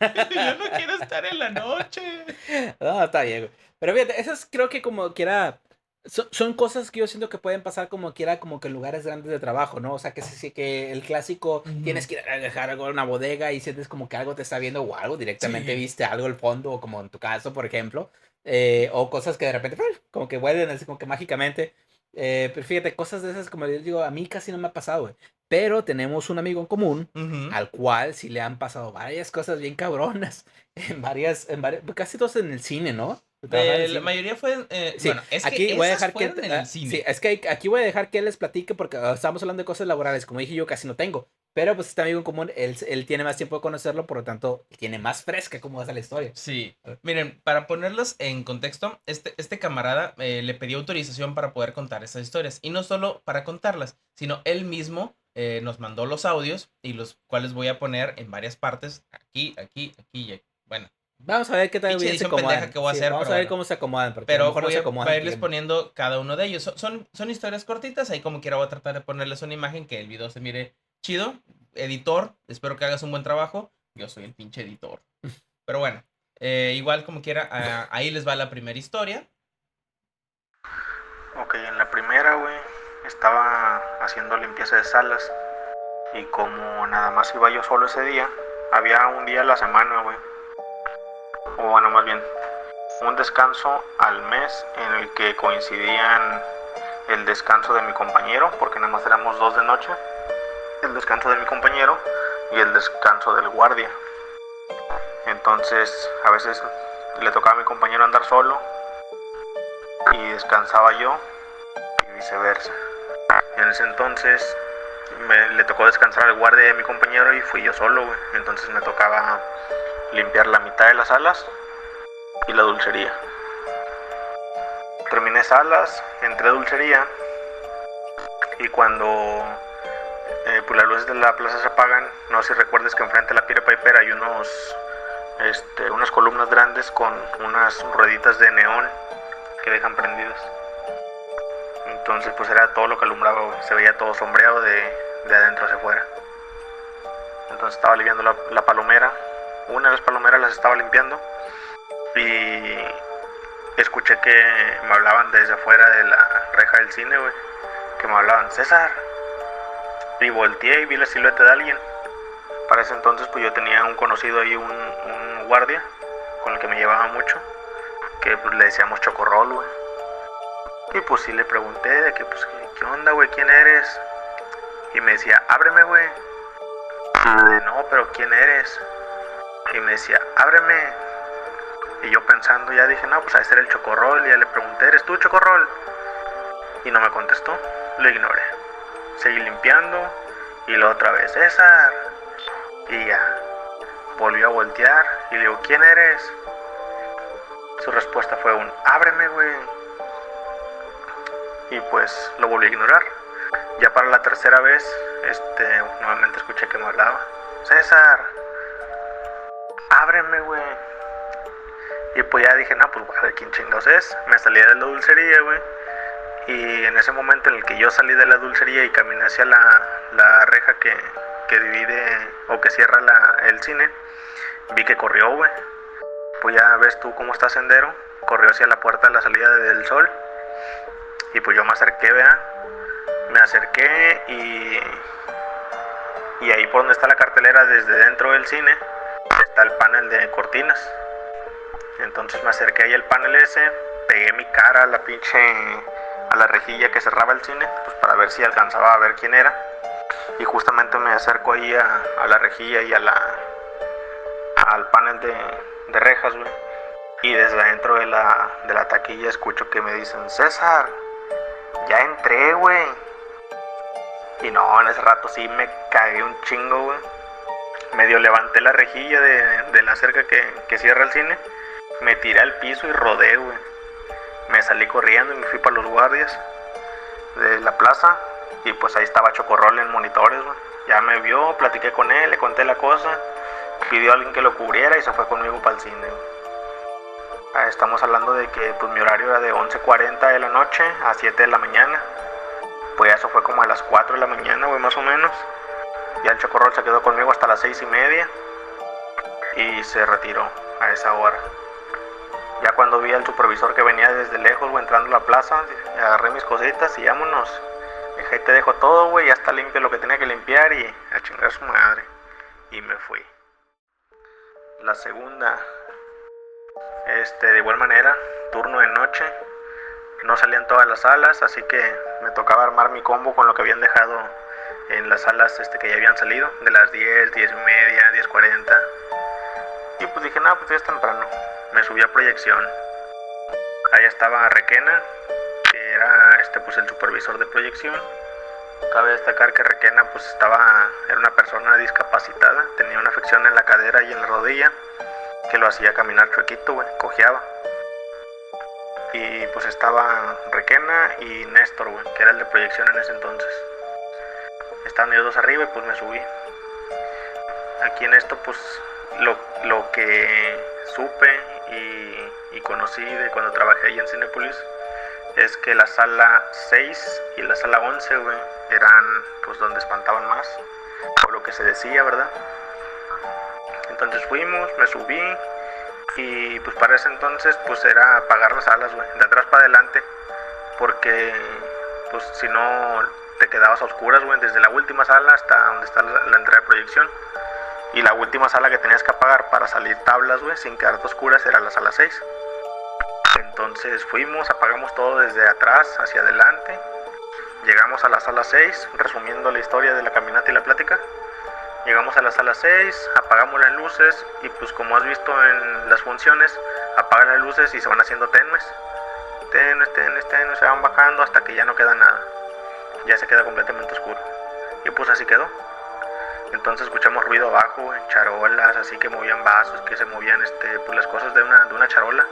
Yo no quiero estar en la noche. No, está bien, güey. Pero fíjate, esas creo que como quiera. Son cosas que yo siento que pueden pasar como quiera, como que en lugares grandes de trabajo, ¿no? O sea, que sí, que el clásico tienes Ujú. que ir a dejar algo en una bodega y sientes como que algo te está viendo o algo, directamente Sí. viste algo al fondo, o como en tu caso, por ejemplo, o cosas que de repente, ¡pum!, como que vuelven así como que mágicamente. Pero fíjate, cosas de esas, como les digo, a mí casi no me ha pasado, güey. Pero tenemos un amigo en común Ujú. al cual sí le han pasado varias cosas bien cabronas, casi todos en el cine, ¿no? Trabajar en el La cine. mayoría fue, Sí, bueno, es que aquí voy a esas dejar que fueron en el sí, cine. es que aquí voy a dejar que él les platique porque estamos hablando de cosas laborales, como dije yo casi no tengo, pero pues este amigo en común, él tiene más tiempo de conocerlo, por lo tanto, tiene más fresca cómo es la historia. Sí, A ver. miren, para ponerlos en contexto, este camarada le pidió autorización para poder contar esas historias. Y no solo para contarlas, sino él mismo nos mandó los audios y los cuales voy a poner en varias partes, aquí, aquí, aquí y aquí. Bueno, Vamos a ver qué tal pinche bien se edición pendeja acomodan. que voy a Sí, hacer, vamos pero a ver bueno. cómo se acomodan, porque a lo Pero mejor no voy se a acomodan irles bien. poniendo cada uno de ellos. Son historias cortitas, ahí como quiera voy a tratar de ponerles una imagen que el video se mire chido. Editor, espero que hagas un buen trabajo. Yo soy el pinche editor. Pero bueno, igual como quiera, ahí les va la primera historia. Ok, en la primera, güey, estaba haciendo limpieza de salas y como nada más iba yo solo ese día, había un día a la semana, güey, o bueno, más bien, un descanso al mes en el que coincidían el descanso de mi compañero, porque nada más éramos 2 de noche, el descanso de mi compañero y el descanso del guardia. Entonces, a veces le tocaba a mi compañero andar solo y descansaba yo y viceversa. En ese entonces le tocó descansar al guardia de mi compañero y fui yo solo, güey. Entonces me tocaba limpiar la mitad de las salas y la dulcería. Terminé salas, entré a dulcería y cuando pues las luces de la plaza se apagan, no sé si recuerdes que enfrente de la Piedra Piper hay unas columnas grandes con unas rueditas de neón que dejan prendidas. Entonces pues era todo lo que alumbraba, güey. Se veía todo sombreado de adentro hacia afuera. Entonces estaba limpiando la palomera. Una de las palomeras las estaba limpiando y escuché que me hablaban desde afuera de la reja del cine, güey. Que me hablaban, César. Y volteé y vi la silueta de alguien. Para ese entonces pues yo tenía un conocido ahí, un guardia con el que me llevaba mucho, que pues le decíamos Chocorrol, güey. Y pues sí le pregunté de que pues ¿qué onda, güey? ¿Quién eres? Y me decía, ábreme, güey. No, pero ¿quién eres? Y me decía, ábreme. Y yo pensando, ya dije, no, pues a ese era el Chocorrol. Y ya le pregunté, ¿eres tú, Chocorrol? Y no me contestó, lo ignoré. Seguí limpiando y luego otra vez, César. Y ya, volvió a voltear y le digo, ¿quién eres? Su respuesta fue un, ábreme, güey. Y pues lo volví a ignorar. Ya para la tercera vez, nuevamente escuché que me hablaba. César, ábreme, güey. Y pues ya dije, no, pues a ver quién chingados es. Me salí de la dulcería, güey. Y en ese momento en el que yo salí de la dulcería y caminé hacia la reja que divide o que cierra el cine, vi que corrió, güey. Pues ya ves tú cómo está Sendero. Corrió hacia la puerta de la salida del sol. Y pues yo me acerqué, vea. Me acerqué y ahí por donde está la cartelera, desde dentro del cine, está el panel de cortinas. Entonces me acerqué ahí al panel ese, pegué mi cara a la rejilla que cerraba el cine, pues para ver si alcanzaba a ver quién era. Y justamente me acerco ahí a la rejilla y al panel de rejas, güey. Y desde adentro de la taquilla escucho que me dicen, César, ya entré, güey. Y no, en ese rato sí me cagué un chingo, güey. Medio levanté la rejilla de la cerca que cierra el cine. Me tiré al piso y rodé, güey. Me salí corriendo y me fui para los guardias de la plaza. Y pues ahí estaba Chocorrol en monitores, güey. Ya me vio, platiqué con él, le conté la cosa. Pidió a alguien que lo cubriera y se fue conmigo para el cine, güey. Estamos hablando de que pues mi horario era de 11:40 de la noche a 7 de la mañana. Pues eso fue como a las 4 de la mañana, güey, más o menos. Ya el Chocorrol se quedó conmigo hasta las 6:30 y se retiró a esa hora. Ya cuando vi al supervisor que venía desde lejos, güey, entrando a la plaza, agarré mis cositas y vámonos. Dije, ahí te dejo todo, güey, ya está limpio lo que tenía que limpiar y a chingar a su madre. Y me fui. La segunda, de igual manera, turno de noche. No salían todas las salas, así que me tocaba armar mi combo con lo que habían dejado en las salas que ya habían salido, de las 10, 10 y media, 10:40. Y pues dije, no, pues ya es temprano. Me subí a proyección. Ahí estaba Requena, que era pues el supervisor de proyección. Cabe destacar que Requena pues era una persona discapacitada, tenía una afección en la cadera y en la rodilla que lo hacía caminar chuequito, güey, cojeaba. Y pues estaba Requena y Néstor, güey, que era el de proyección en ese entonces. Estaban ellos dos arriba y pues me subí. Aquí en esto pues lo que supe y conocí de cuando trabajé ahí en Cinépolis es que la sala 6 y la sala 11, güey, eran pues donde espantaban más, por lo que se decía, ¿verdad? Entonces fuimos, me subí y pues para ese entonces pues era apagar las salas, güey, de atrás para adelante, porque pues si no te quedabas a oscuras, güey, desde la última sala hasta donde está la entrada de proyección. Y la última sala que tenías que apagar para salir tablas, güey, sin quedarte oscuras, era la sala 6. Entonces fuimos, apagamos todo desde atrás hacia adelante. Llegamos a la sala 6, resumiendo la historia de la caminata y la plática. Llegamos a la sala 6, apagamos las luces y pues como has visto en las funciones, apagan las luces y se van haciendo tenues. Tenues, se van bajando hasta que ya no queda nada. Ya se queda completamente oscuro. Y pues así quedó. Entonces escuchamos ruido abajo, charolas, así que movían vasos, que se movían pues las cosas de una charola.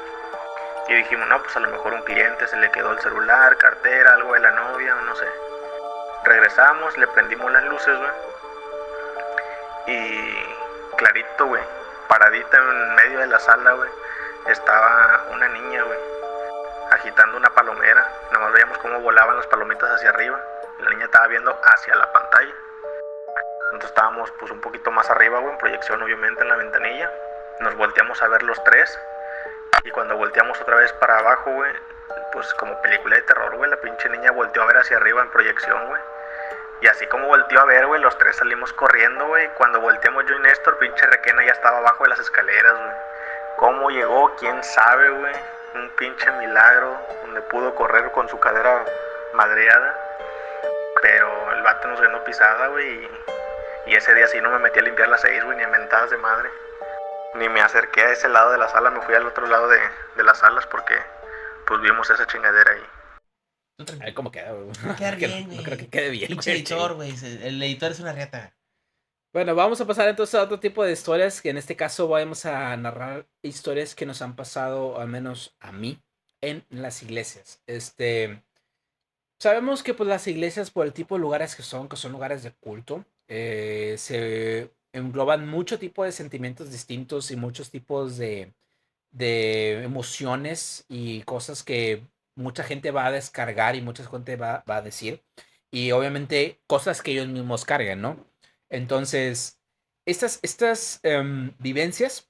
Y dijimos, no, pues a lo mejor un cliente se le quedó el celular, cartera, algo de la novia, o no sé. Regresamos, le prendimos las luces, güey. Y clarito, güey, paradita en medio de la sala, güey, estaba una niña, güey, agitando una palomera. Nada más veíamos cómo volaban las palomitas hacia arriba. La niña estaba viendo hacia la pantalla. Entonces estábamos pues un poquito más arriba, güey, en proyección obviamente en la ventanilla. Nos volteamos a ver los tres. Y cuando volteamos otra vez para abajo, güey, pues como película de terror, güey, la pinche niña volteó a ver hacia arriba en proyección, güey. Y así como volteó a ver, güey, los tres salimos corriendo, güey. Cuando volteamos yo y Néstor, pinche Requena ya estaba abajo de las escaleras, güey. ¿Cómo llegó? ¿Quién sabe, güey? Un pinche milagro donde pudo correr con su cadera madreada. Pero el vato nos ganó pisada, güey, y ese día sí no me metí a limpiar las 6, güey, ni a mentadas de madre. Ni me acerqué a ese lado de la sala, me fui al otro lado de las salas porque pues vimos esa chingadera ahí. A ver cómo queda, güey. Va a quedar bien, güey. No creo que quede bien, Pinche editor, güey. El editor es una riata. Bueno, vamos a pasar entonces a otro tipo de historias, que en este caso vamos a narrar historias que nos han pasado, al menos a mí, en las iglesias. Sabemos que pues las iglesias, por el tipo de lugares que son lugares de culto, se engloban mucho tipo de sentimientos distintos y muchos tipos de emociones y cosas que mucha gente va a descargar y mucha gente va a decir. Y obviamente cosas que ellos mismos cargan, ¿no? Entonces, estas vivencias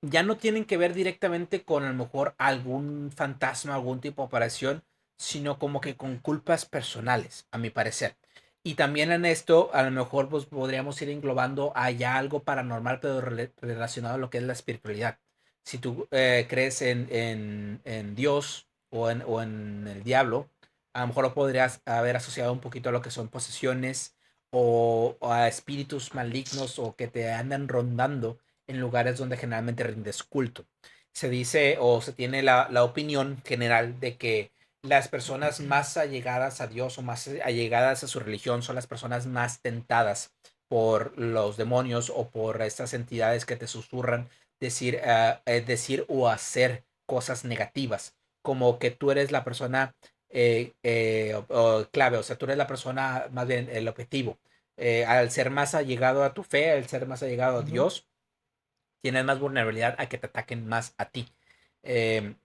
ya no tienen que ver directamente con a lo mejor algún fantasma, algún tipo de aparición, sino como que con culpas personales, a mi parecer. Y también en esto, a lo mejor pues, podríamos ir englobando allá algo paranormal, pero relacionado a lo que es la espiritualidad. Si tú crees en Dios o en el diablo, a lo mejor lo podrías haber asociado un poquito a lo que son posesiones o a espíritus malignos o que te andan rondando en lugares donde generalmente rindes culto. Se dice o se tiene la opinión general de que las personas más allegadas a Dios o más allegadas a su religión son las personas más tentadas por los demonios o por estas entidades que te susurran decir o hacer cosas negativas, como que tú eres la persona clave, o sea, tú eres la persona, más bien el objetivo. Al ser más allegado a tu fe, al ser más allegado a Dios, tienes más vulnerabilidad a que te ataquen más a ti.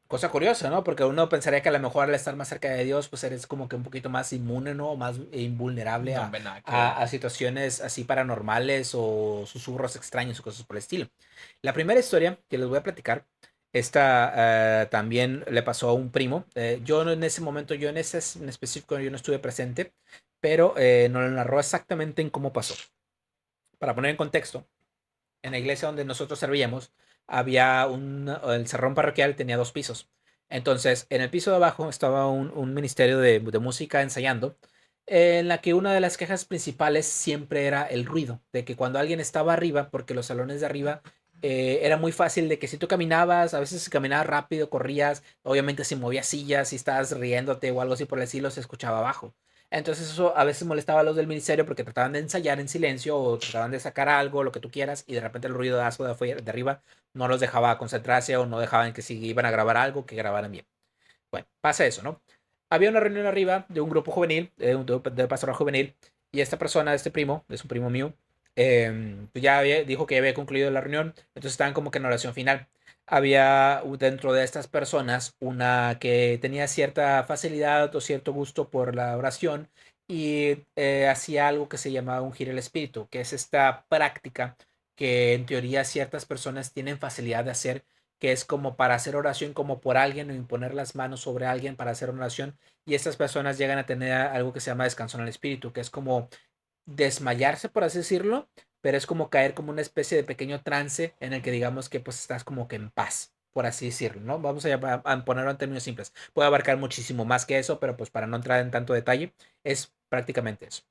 Cosa curiosa, ¿no? Porque uno pensaría que a lo mejor al estar más cerca de Dios, pues eres como que un poquito más inmune, ¿no? Más invulnerable a situaciones así paranormales o susurros extraños o cosas por el estilo. La primera historia que les voy a platicar También le pasó a un primo. Yo en ese momento, yo en ese en específico, yo no estuve presente, pero nos lo narró exactamente en cómo pasó. Para poner en contexto, en la iglesia donde nosotros servíamos, el salón parroquial tenía 2 pisos. Entonces, en el piso de abajo estaba un ministerio de música ensayando, en la que una de las quejas principales siempre era el ruido, de que cuando alguien estaba arriba, porque los salones de arriba era muy fácil de que si tú caminabas, a veces si caminabas rápido, corrías, obviamente si movías sillas, si estabas riéndote o algo así por el estilo, se escuchaba abajo. Entonces eso a veces molestaba a los del ministerio porque trataban de ensayar en silencio o trataban de sacar algo, lo que tú quieras, y de repente el ruido de arriba no los dejaba concentrarse o no dejaban que si iban a grabar algo, que grabaran bien. Bueno, pasa eso, ¿no? Había una reunión arriba de un grupo juvenil, de pastoral juvenil, y esta persona, este primo, es un primo mío, pues dijo que ya había concluido la reunión, entonces estaban como que en oración final. Había dentro de estas personas una que tenía cierta facilidad o cierto gusto por la oración y hacía algo que se llamaba ungir el espíritu, que es esta práctica que en teoría ciertas personas tienen facilidad de hacer, que es como para hacer oración como por alguien o imponer las manos sobre alguien para hacer una oración, y estas personas llegan a tener algo que se llama descanso en el espíritu, que es como desmayarse, por así decirlo, pero es como caer como una especie de pequeño trance en el que digamos que pues estás como que en paz, por así decirlo, ¿no? Vamos a ponerlo en términos simples. Puede abarcar muchísimo más que eso, pero pues para no entrar en tanto detalle, es prácticamente eso.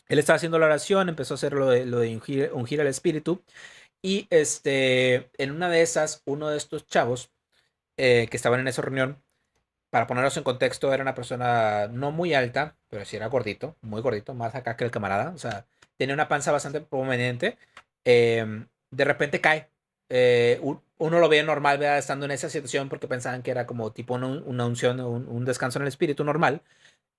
Él estaba haciendo la oración, empezó a hacer lo de ungir al espíritu, y en una de esas, uno de estos chavos que estaban en esa reunión, para ponerlos en contexto, era una persona no muy alta, pero sí era gordito, muy gordito, más acá que el camarada. O sea, tenía una panza bastante prominente. De repente cae. Uno lo ve normal, ¿verdad? Estando en esa situación porque pensaban que era como tipo una unción, un descanso en el espíritu normal.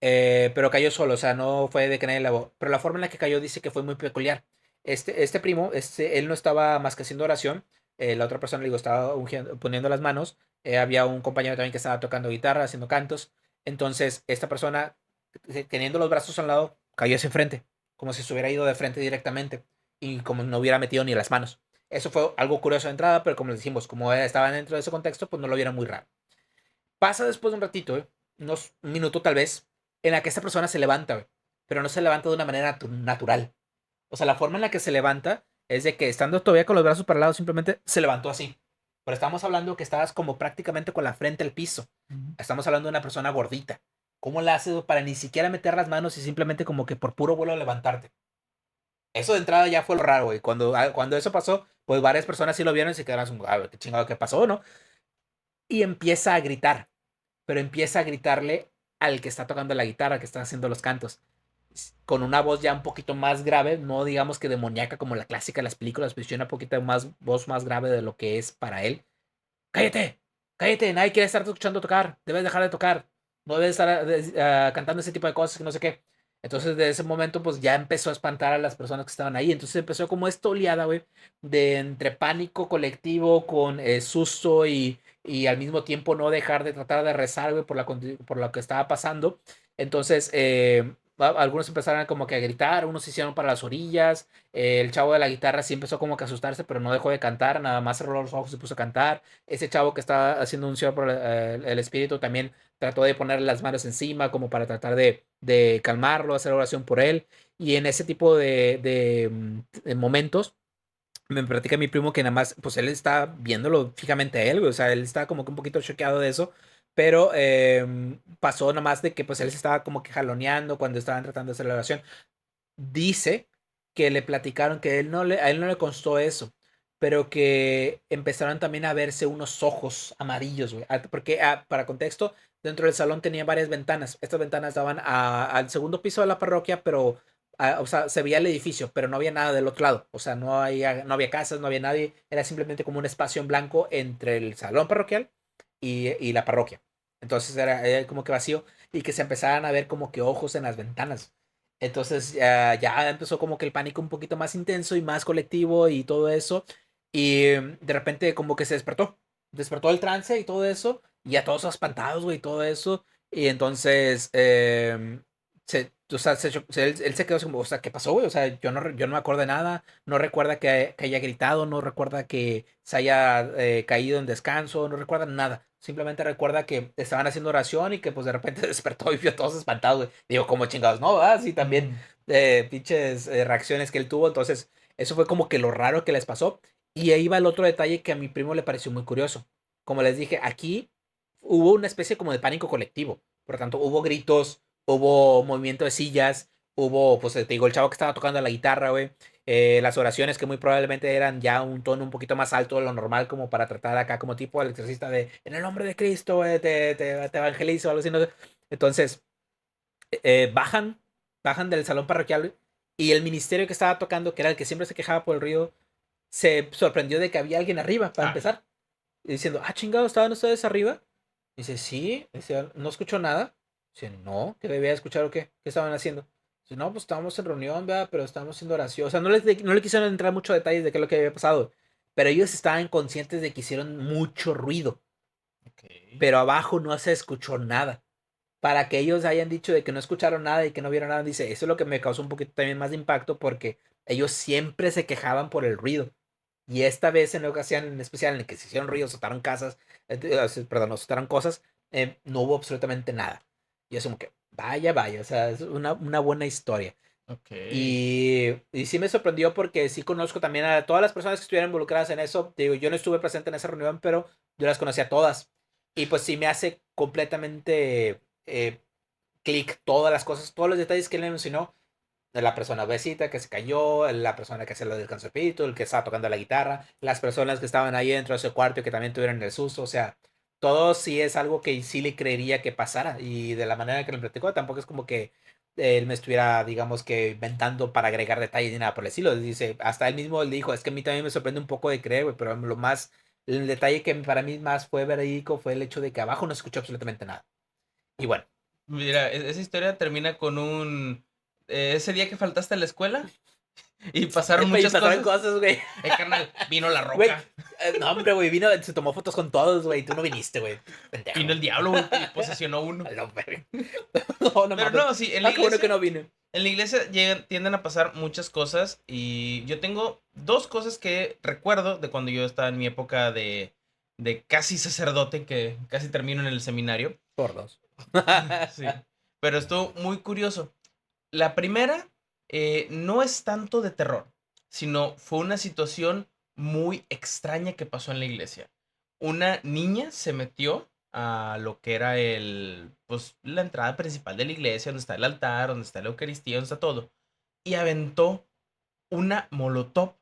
Pero cayó solo, o sea, no fue de que nadie le lavó. Pero la forma en la que cayó dice que fue muy peculiar. Este primo, él no estaba más que haciendo oración. La otra persona, le digo, estaba poniendo las manos. Había un compañero también que estaba tocando guitarra, haciendo cantos. Entonces, esta persona, teniendo los brazos a un lado, cayó hacia frente, como si se hubiera ido de frente directamente y como no hubiera metido ni las manos. Eso fue algo curioso de entrada, pero como les dijimos, como estaban dentro de ese contexto, pues no lo vieron muy raro. Pasa después de un ratito, un minuto tal vez, en la que esta persona se levanta, pero no se levanta de una manera natural. O sea, la forma en la que se levanta es de que estando todavía con los brazos para el lado, simplemente se levantó así. Pero estamos hablando que estabas como prácticamente con la frente al piso. Estamos hablando de una persona gordita. ¿Cómo la haces para ni siquiera meter las manos y simplemente como que por puro vuelo levantarte? Eso de entrada ya fue lo raro, güey. Cuando eso pasó, pues varias personas sí lo vieron y se quedaron, a ver, qué chingado que pasó, ¿no? Y empieza a gritar, pero empieza a gritarle al que está tocando la guitarra, que está haciendo los cantos, con una voz ya un poquito más grave, no digamos que demoníaca como la clásica de las películas, pero sí una poquita más voz más grave de lo que es para él. Cállate, cállate, nadie quiere estar escuchando tocar, debes dejar de tocar, no debes estar cantando ese tipo de cosas, que no sé qué. Entonces, de ese momento, pues ya empezó a espantar a las personas que estaban ahí. Entonces empezó como esta oleada, güey, de entre pánico colectivo con susto y al mismo tiempo no dejar de tratar de rezar, güey, por lo que estaba pasando. Entonces, algunos empezaron como que a gritar, unos se hicieron para las orillas. El chavo de la guitarra sí empezó como que a asustarse, pero no dejó de cantar, nada más cerró los ojos y se puso a cantar. Ese chavo que estaba haciendo un show por el espíritu también trató de ponerle las manos encima como para tratar de calmarlo, hacer oración por él. Y en ese tipo de momentos me platica mi primo que nada más, pues él está viéndolo fijamente a él, güey. O sea, él está como que un poquito choqueado de eso, pero pasó nada más de que pues él se estaba como que jaloneando cuando estaban tratando de hacer la oración. Dice que le platicaron que a él no le constó eso, pero que empezaron también a verse unos ojos amarillos, güey. Porque, para contexto, dentro del salón tenía varias ventanas. Estas ventanas daban al segundo piso de la parroquia, pero, o sea, se veía el edificio, pero no había nada del otro lado. O sea, no había casas, no había nadie. Era simplemente como un espacio en blanco entre el salón parroquial y la parroquia. Entonces era como que vacío y que se empezaran a ver como que ojos en las ventanas. Entonces ya empezó como que el pánico un poquito más intenso y más colectivo y todo eso. Y de repente como que se despertó. Despertó el trance y todo eso. Y ya todos espantados, güey, y todo eso. Y entonces o sea, él se quedó así como, o sea, ¿qué pasó, güey? O sea, yo no me acuerdo de nada, no recuerda que haya gritado, no recuerda que se haya caído en descanso, no recuerda nada. Simplemente recuerda que estaban haciendo oración y que pues de repente despertó y vio a todos espantados, güey. Digo, como chingados, no, sí, también Mm. pinches reacciones que él tuvo. Entonces, eso fue como que lo raro que les pasó. Y ahí va el otro detalle que a mi primo le pareció muy curioso. Como les dije, aquí hubo una especie como de pánico colectivo. Por lo tanto, hubo gritos, hubo movimiento de sillas, hubo, pues te digo, el chavo que estaba tocando la guitarra, güey. Las oraciones que muy probablemente eran ya un tono un poquito más alto de lo normal, como para tratar acá como tipo el exorcista de en el nombre de Cristo, güey, te evangelizo, algo así, no sé. Entonces, bajan del salón parroquial, güey, y el ministerio que estaba tocando, que era el que siempre se quejaba por el ruido, se sorprendió de que había alguien arriba, para Ah, empezar. Y diciendo, chingado, ¿estaban ustedes arriba? Dice, sí. Dice, ¿no escuchó nada? Dice, no, ¿qué debía escuchar o qué? ¿Qué estaban haciendo? Dice, no, pues estábamos en reunión, ¿verdad? Pero estábamos haciendo oración. O sea, no le quisieron entrar mucho detalles de qué es lo que había pasado. Pero ellos estaban conscientes de que hicieron mucho ruido. ok. Pero abajo no se escuchó nada. Para que ellos hayan dicho de que no escucharon nada y que no vieron nada, dice, eso es lo que me causó un poquito también más de impacto porque ellos siempre se quejaban por el ruido. Y esta vez, en la ocasión en especial en la que se hicieron ruidos, azotaron casas, perdón, azotaron cosas, no hubo absolutamente nada. Y es como que, vaya, vaya, o sea, es una buena historia. Ok. Y sí me sorprendió porque sí conozco también a todas las personas que estuvieron involucradas en eso. Te digo, yo no estuve presente en esa reunión, pero yo las conocí a todas. Y pues sí me hace completamente clic todas las cosas, todos los detalles que él me mencionó de la persona obesita que se cayó, la persona que se lo descansó el espíritu, el que estaba tocando la guitarra, las personas que estaban ahí dentro de ese cuarto y que también tuvieron el susto, o sea, todo sí es algo que sí le creería que pasara y de la manera que lo platicó tampoco es como que él me estuviera, digamos que inventando para agregar detalles ni nada por el estilo, dice, hasta él mismo le dijo, es que a mí también me sorprende un poco de creer, güey, pero el detalle que para mí más fue verídico fue el hecho de que abajo no se escuchó absolutamente nada. Y bueno, Mira, esa historia termina con ese día que faltaste a la escuela y pasaron y muchas pasaron cosas. cosas, güey. Carnal, vino la Güey, roca, no, hombre, güey, se tomó fotos con todos, güey. Tú no viniste, güey. vino Pendejo. el diablo, güey, y posesionó uno. No, güey. No, no Pero mames. no, sí, Qué bueno que no vine. en la iglesia tienden a pasar muchas cosas y yo tengo dos cosas que recuerdo de cuando yo estaba en mi época de casi sacerdote, que casi termino en el seminario. Por dos. Sí, pero estuvo muy curioso. La primera no es tanto de terror, sino fue una situación muy extraña que pasó en la iglesia. Una niña se metió a lo que era pues, la entrada principal de la iglesia, donde está el altar, donde está la Eucaristía, donde está todo, y aventó una molotov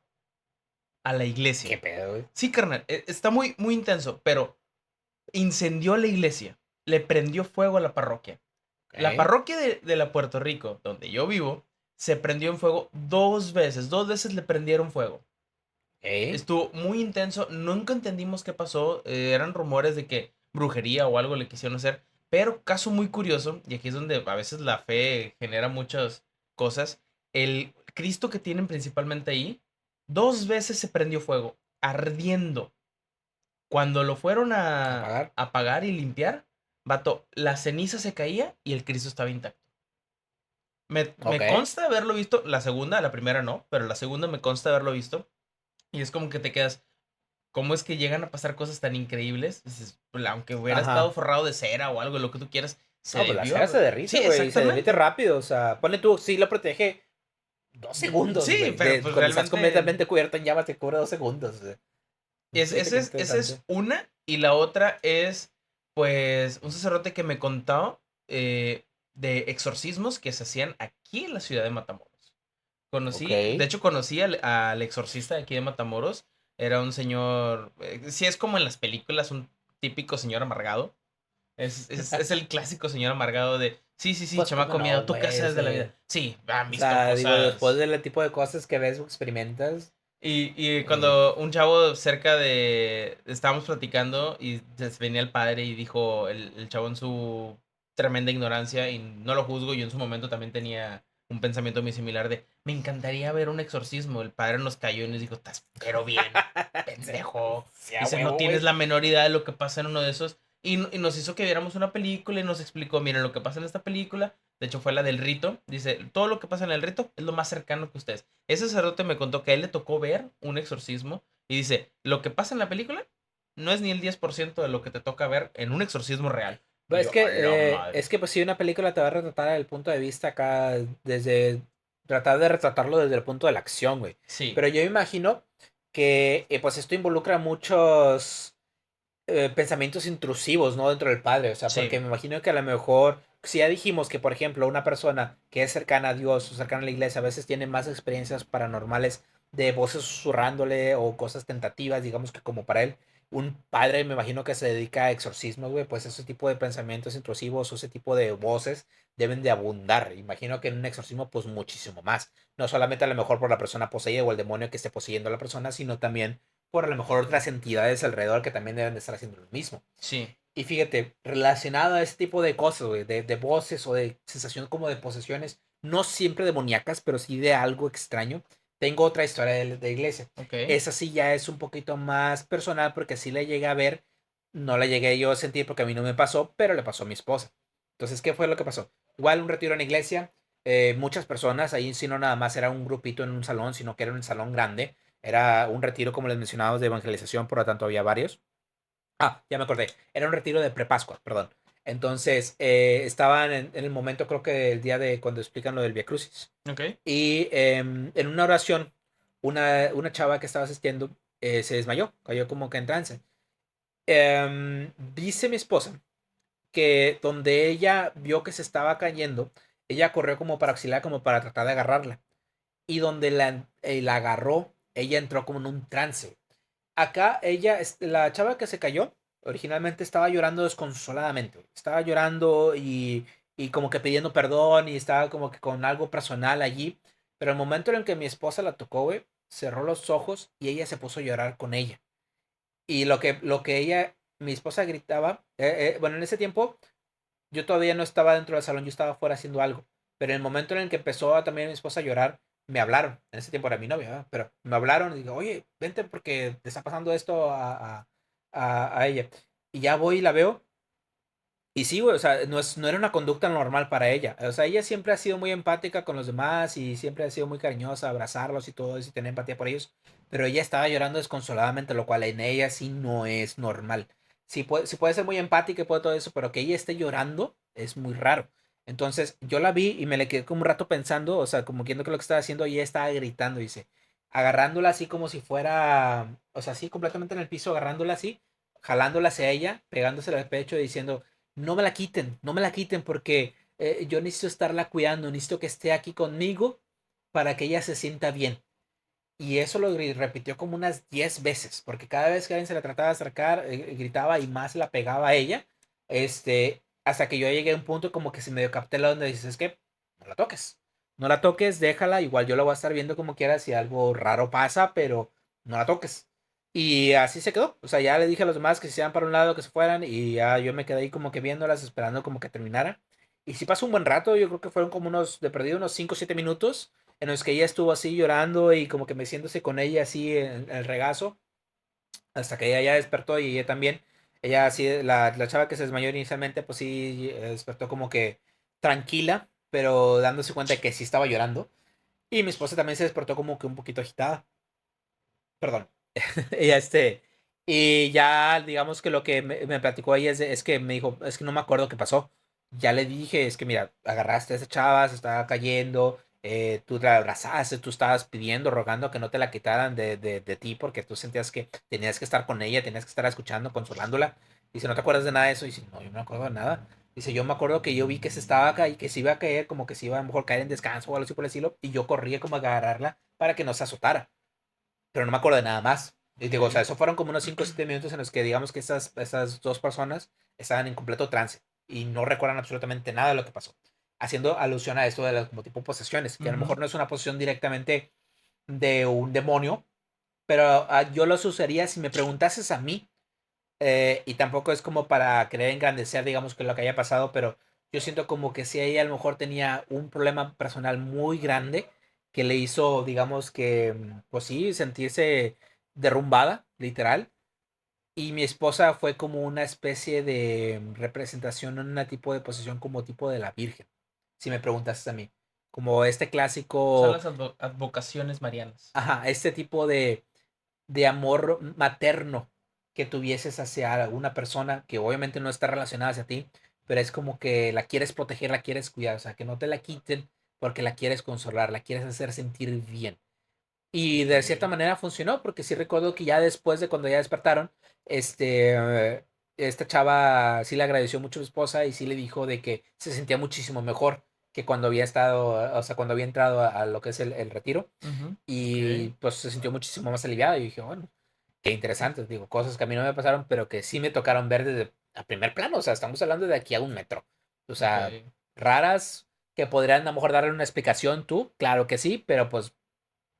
a la Qué iglesia. pedo, güey. Sí, carnal, está muy, muy intenso, pero incendió la iglesia, le prendió fuego a la parroquia. La Ok. parroquia de la Puerto Rico, donde yo vivo, se prendió en fuego dos veces le prendieron fuego. Ok. Estuvo muy intenso, nunca entendimos qué pasó, eran rumores de que brujería o algo le quisieron hacer, pero caso muy curioso, y aquí es donde a veces la fe genera muchas cosas, el Cristo que tienen principalmente ahí, dos veces se prendió fuego, ardiendo. Cuando lo fueron a Apagar. apagar y limpiar, vato, la ceniza se caía y el Cristo estaba intacto. Ok. Me consta haberlo visto, la segunda, la primera no, pero la segunda me consta haberlo visto. Y es como que te quedas, ¿cómo es que llegan a pasar cosas tan increíbles? Dices, "Pues, aunque hubiera estado Ajá. forrado de cera o algo, lo que tú quieras, se No, pues la debió cera se Sí, derrite, güey. Y se derrite exactamente. rápido. O sea, ponle tú, sí lo protege 2 segundos, Sí, güey. pero pues Cuando estás realmente completamente cubierto en llamas, te cubre 2 segundos. O sea. Fíjate qué esa es interesante. una. Y la otra es, pues, un sacerdote que me contó de exorcismos que se hacían aquí en la ciudad de Matamoros. Ok. De hecho, conocí al exorcista de aquí de Matamoros. Era un señor, sí es como en las películas, un típico señor amargado. Es el clásico señor amargado de, sí, sí, sí, Pues cómo chamaco mío, no, ¿tú qué güey. O haces de la vida? sea, Sí, han o visto sea, digo, después cosas. del tipo de cosas que ves o experimentas. Y eh, cuando un chavo cerca de, estábamos platicando y venía el padre y dijo el chavo en su tremenda ignorancia, y no lo juzgo, yo en su momento también tenía un pensamiento muy similar de, me encantaría ver un exorcismo. El padre nos cayó y nos dijo, estás pero bien, pendejo. Sí, a Dice, no huevo, tienes güey. la menor idea de lo que pasa en uno de esos. Y nos hizo que viéramos una película y nos explicó, miren, lo que pasa en esta película De hecho, fue la del rito. Dice, todo lo que pasa en el rito es lo más cercano que ustedes. Ese sacerdote me contó que a él le tocó ver un exorcismo y dice, lo que pasa en la película no es ni el 10% de lo que te toca ver en un exorcismo real. Y Es yo, a la que, madre. pues si una película te va a retratar el punto de vista acá, desde tratar de retratarlo desde el punto de la acción, güey. Sí, Pero yo imagino que pues esto involucra muchos pensamientos intrusivos, ¿no? Dentro del padre, o sea, porque sí, me imagino que a lo mejor, si ya dijimos que, por ejemplo, una persona que es cercana a Dios o cercana a la iglesia, a veces tiene más experiencias paranormales de voces susurrándole o cosas tentativas, digamos que como para él, un padre me imagino que se dedica a exorcismos, güey, pues ese tipo de pensamientos intrusivos o ese tipo de voces deben de abundar. Imagino que en un exorcismo, pues muchísimo más. No solamente a lo mejor por la persona poseída o el demonio que esté poseyendo a la persona, sino también por a lo mejor otras entidades alrededor que también deben de estar haciendo lo mismo. sí. Y fíjate, relacionado a este tipo de cosas, güey, de voces o de sensación como de posesiones, no siempre demoníacas, pero sí de algo extraño, tengo otra historia de iglesia. Ok. Esa sí ya es un poquito más personal porque sí la llegué a ver, no la llegué yo a sentir porque a mí no me pasó, pero le pasó a mi esposa. Entonces, ¿qué fue lo que pasó? Igual un retiro en la iglesia, muchas personas, ahí sí no nada más era un grupito en un salón, sino que era un salón grande, era un retiro, como les mencionaba, de evangelización, por lo tanto había varios. Ah, ya me acordé. Era un retiro de prepascua, perdón. Entonces, estaban en el momento, creo que el día de cuando explican lo del Via Crucis. Ok. Y en una oración, una chava que estaba asistiendo se desmayó, cayó como que en trance. Dice mi esposa que donde ella vio que se estaba cayendo, ella corrió como para auxiliar, como para tratar de agarrarla. Y donde la agarró, ella entró como en un trance. Acá ella, la chava que se cayó, originalmente estaba llorando desconsoladamente. Estaba llorando y como que pidiendo perdón y estaba como que con algo personal allí. Pero el momento en el que mi esposa la tocó, güey, cerró los ojos y ella se puso a llorar con ella. Y lo que ella, mi esposa gritaba, bueno, en ese tiempo yo todavía no estaba dentro del salón, yo estaba fuera haciendo algo. Pero en el momento en el que empezó también mi esposa a llorar, me hablaron. En ese tiempo era mi novia, ¿verdad? Pero me hablaron y digo, oye, vente porque te está pasando esto a ella. Y ya voy y la veo. Y sí, güey, o sea, no era una conducta normal para ella. O sea, ella siempre ha sido muy empática con los demás y siempre ha sido muy cariñosa, abrazarlos y todo eso y tener empatía por ellos. Pero ella estaba llorando desconsoladamente, lo cual en ella sí no es normal. Sí puede ser muy empática y puede todo eso, pero que ella esté llorando es muy raro. Entonces yo la vi y me le quedé como un rato pensando, o sea, como viendo que lo que estaba haciendo, y ella estaba gritando, dice, agarrándola así como si fuera, o sea, así completamente en el piso, agarrándola así, jalándola hacia ella, pegándosela al pecho y diciendo, no me la quiten, no me la quiten porque yo necesito estarla cuidando, necesito que esté aquí conmigo para que ella se sienta bien. Y eso lo repitió como unas 10 veces, porque cada vez que alguien se la trataba de acercar, gritaba y más la pegaba a ella, hasta que yo llegué a un punto como que se medio capté la donde dices, es que no la toques, no la toques, déjala, igual yo la voy a estar viendo como quiera si algo raro pasa, pero no la toques. Y así se quedó, o sea, ya le dije a los demás que se iban para un lado, que se fueran, y ya yo me quedé ahí como que viéndolas, esperando como que terminara. Y sí pasó un buen rato, yo creo que fueron como unos, de perdido, unos 5 o 7 minutos en los que ella estuvo así llorando y como que meciéndose con ella así en el regazo, hasta que ella ya despertó y ella también, ella así, la chava que se desmayó inicialmente, pues sí, despertó como que tranquila, pero dándose cuenta de que sí estaba llorando. Y mi esposa también se despertó como que un poquito agitada, perdón. Ella y ya digamos que lo que me platicó ella es que me dijo, es que no me acuerdo qué pasó. Ya le dije, es que mira, agarraste a esa chava, se estaba cayendo, tú la abrazaste, tú estabas pidiendo, rogando que no te la quitaran de ti porque tú sentías que tenías que estar con ella, tenías que estar escuchando, consolándola. Dice, ¿no te acuerdas de nada de eso? Dice, no, yo no me acuerdo de nada. Dice, yo me acuerdo que yo vi que se estaba acá y que se iba a caer, como que se iba a lo mejor caer en descanso o algo así por el estilo, y yo corría como a agarrarla para que no se azotara, pero no me acuerdo de nada más. Y digo, o sea, Ok. eso fueron como unos 5 o 7 minutos en los que digamos que esas dos personas estaban en completo trance y no recuerdan absolutamente nada de lo que pasó. Haciendo alusión a esto de las como tipo posesiones, que a lo Ujú. mejor no es una posesión directamente de un demonio, pero yo lo usaría si me preguntases a mí, y tampoco es como para querer engrandecer, digamos, que lo que haya pasado, pero yo siento como que si ella a lo mejor tenía un problema personal muy grande que le hizo, digamos que, pues sí, sentirse derrumbada, literal. Y mi esposa fue como una especie de representación, una tipo de posesión como tipo de la Virgen. si me preguntas a mí. Como este Son clásico, las advocaciones marianas. ajá, este tipo de amor materno que tuvieses hacia alguna persona que obviamente no está relacionada hacia ti, pero es como que la quieres proteger, la quieres cuidar, o sea, que no te la quiten porque la quieres consolar, la quieres hacer sentir bien. Y de cierta Ok. manera funcionó, porque sí recuerdo que ya después de cuando ya despertaron, esta chava sí le agradeció mucho a su esposa y sí le dijo de que se sentía muchísimo mejor que cuando había estado, o sea, cuando había entrado a lo que es el retiro. Ujú. Ok. Y pues se sintió muchísimo más aliviado. Y dije, bueno, qué interesante. Digo, cosas que a mí no me pasaron, pero que sí me tocaron ver desde a primer plano. O sea, estamos hablando de aquí a 1 metro. O sea, Ok. raras que podrían a lo mejor darle una explicación tú, claro que sí, pero pues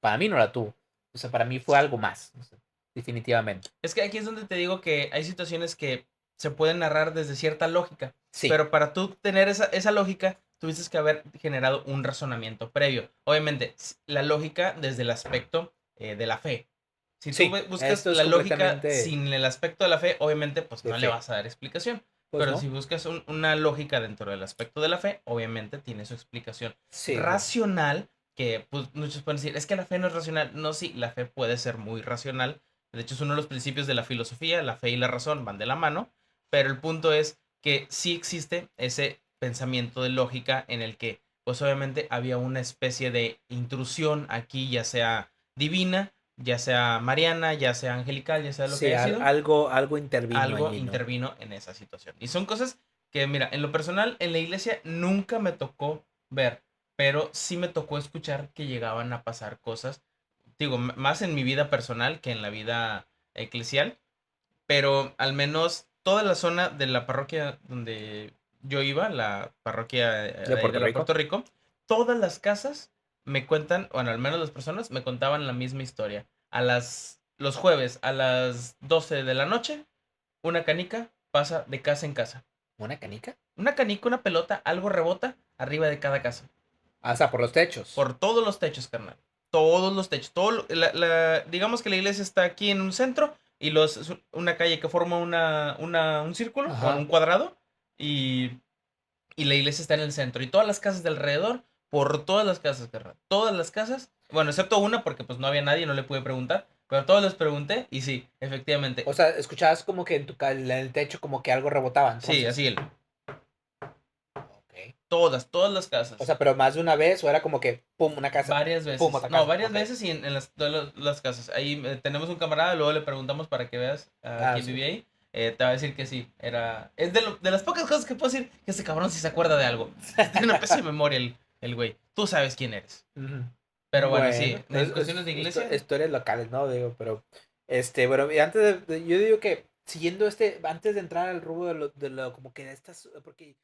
para mí no la tuvo. O sea, para mí fue algo más, o sea, definitivamente. Es que aquí es donde te digo que hay situaciones que se pueden narrar desde cierta lógica, Sí, pero para tú tener esa lógica, tuviste que haber generado un razonamiento previo. Obviamente, la lógica desde el aspecto de la fe. Si tú sí, buscas esto es la lógica completamente sin el aspecto de la fe, obviamente, pues de no le fe. vas a dar explicación. Pues Pero no, si buscas una lógica dentro del aspecto de la fe, obviamente tiene su explicación sí, sí, racional, que pues, muchos pueden decir, es que la fe no es racional. No, sí, la fe puede ser muy racional. De hecho, es uno de los principios de la filosofía. La fe y la razón van de la mano. Pero el punto es que sí existe ese pensamiento de lógica en el que, pues obviamente, había una especie de intrusión aquí, ya sea divina, ya sea mariana, ya sea angelical, ya sea lo que sí, haya sido, algo intervino algo allí, ¿no? intervino en esa situación. Y son cosas que, mira, en lo personal, en la iglesia nunca me tocó ver, pero sí me tocó escuchar que llegaban a pasar cosas, digo, más en mi vida personal que en la vida eclesial, pero al menos toda la zona de la parroquia donde yo iba, la parroquia De de ahí de Puerto la Rico. Puerto Rico, todas las casas me cuentan, bueno, al menos las personas me contaban la misma historia. Los jueves a las 12 de la noche, una canica pasa de casa en casa. ¿Una canica? Una canica, una pelota, algo rebota arriba de cada casa. Ah, o sea, por los techos. Por todos los techos, carnal. Todos los techos. Digamos que la iglesia está aquí en un centro y es una calle que forma un círculo o un Ajá. cuadrado y, y la iglesia está en el centro. Y todas las casas de alrededor, por todas las casas, carnal. Todas las casas, bueno, excepto una porque pues no había nadie, no le pude preguntar. Pero todos les pregunté y sí, efectivamente. O sea, escuchabas como que en el techo como que algo rebotaba, Sí, entonces. así él. Ok. Todas las O casas. sea, pero más de una vez o era como que, pum, una casa, Varias pum, veces. otra No, casa. varias Ok. veces y en todas las casas. Ahí tenemos un camarada, luego le preguntamos para que veas a Ah, quién sí. vivía ahí. Te va a decir que sí, era... Es de las pocas cosas que puedo decir que ese cabrón sí se acuerda de algo. Tiene una pésima memoria el güey. Tú sabes quién eres. Ujú. Pero bueno, Bueno, sí, en cuestiones de iglesia, historias locales, ¿no? Digo, pero, bueno, y antes yo digo que siguiendo antes de entrar al rubro de lo como que de estas, porque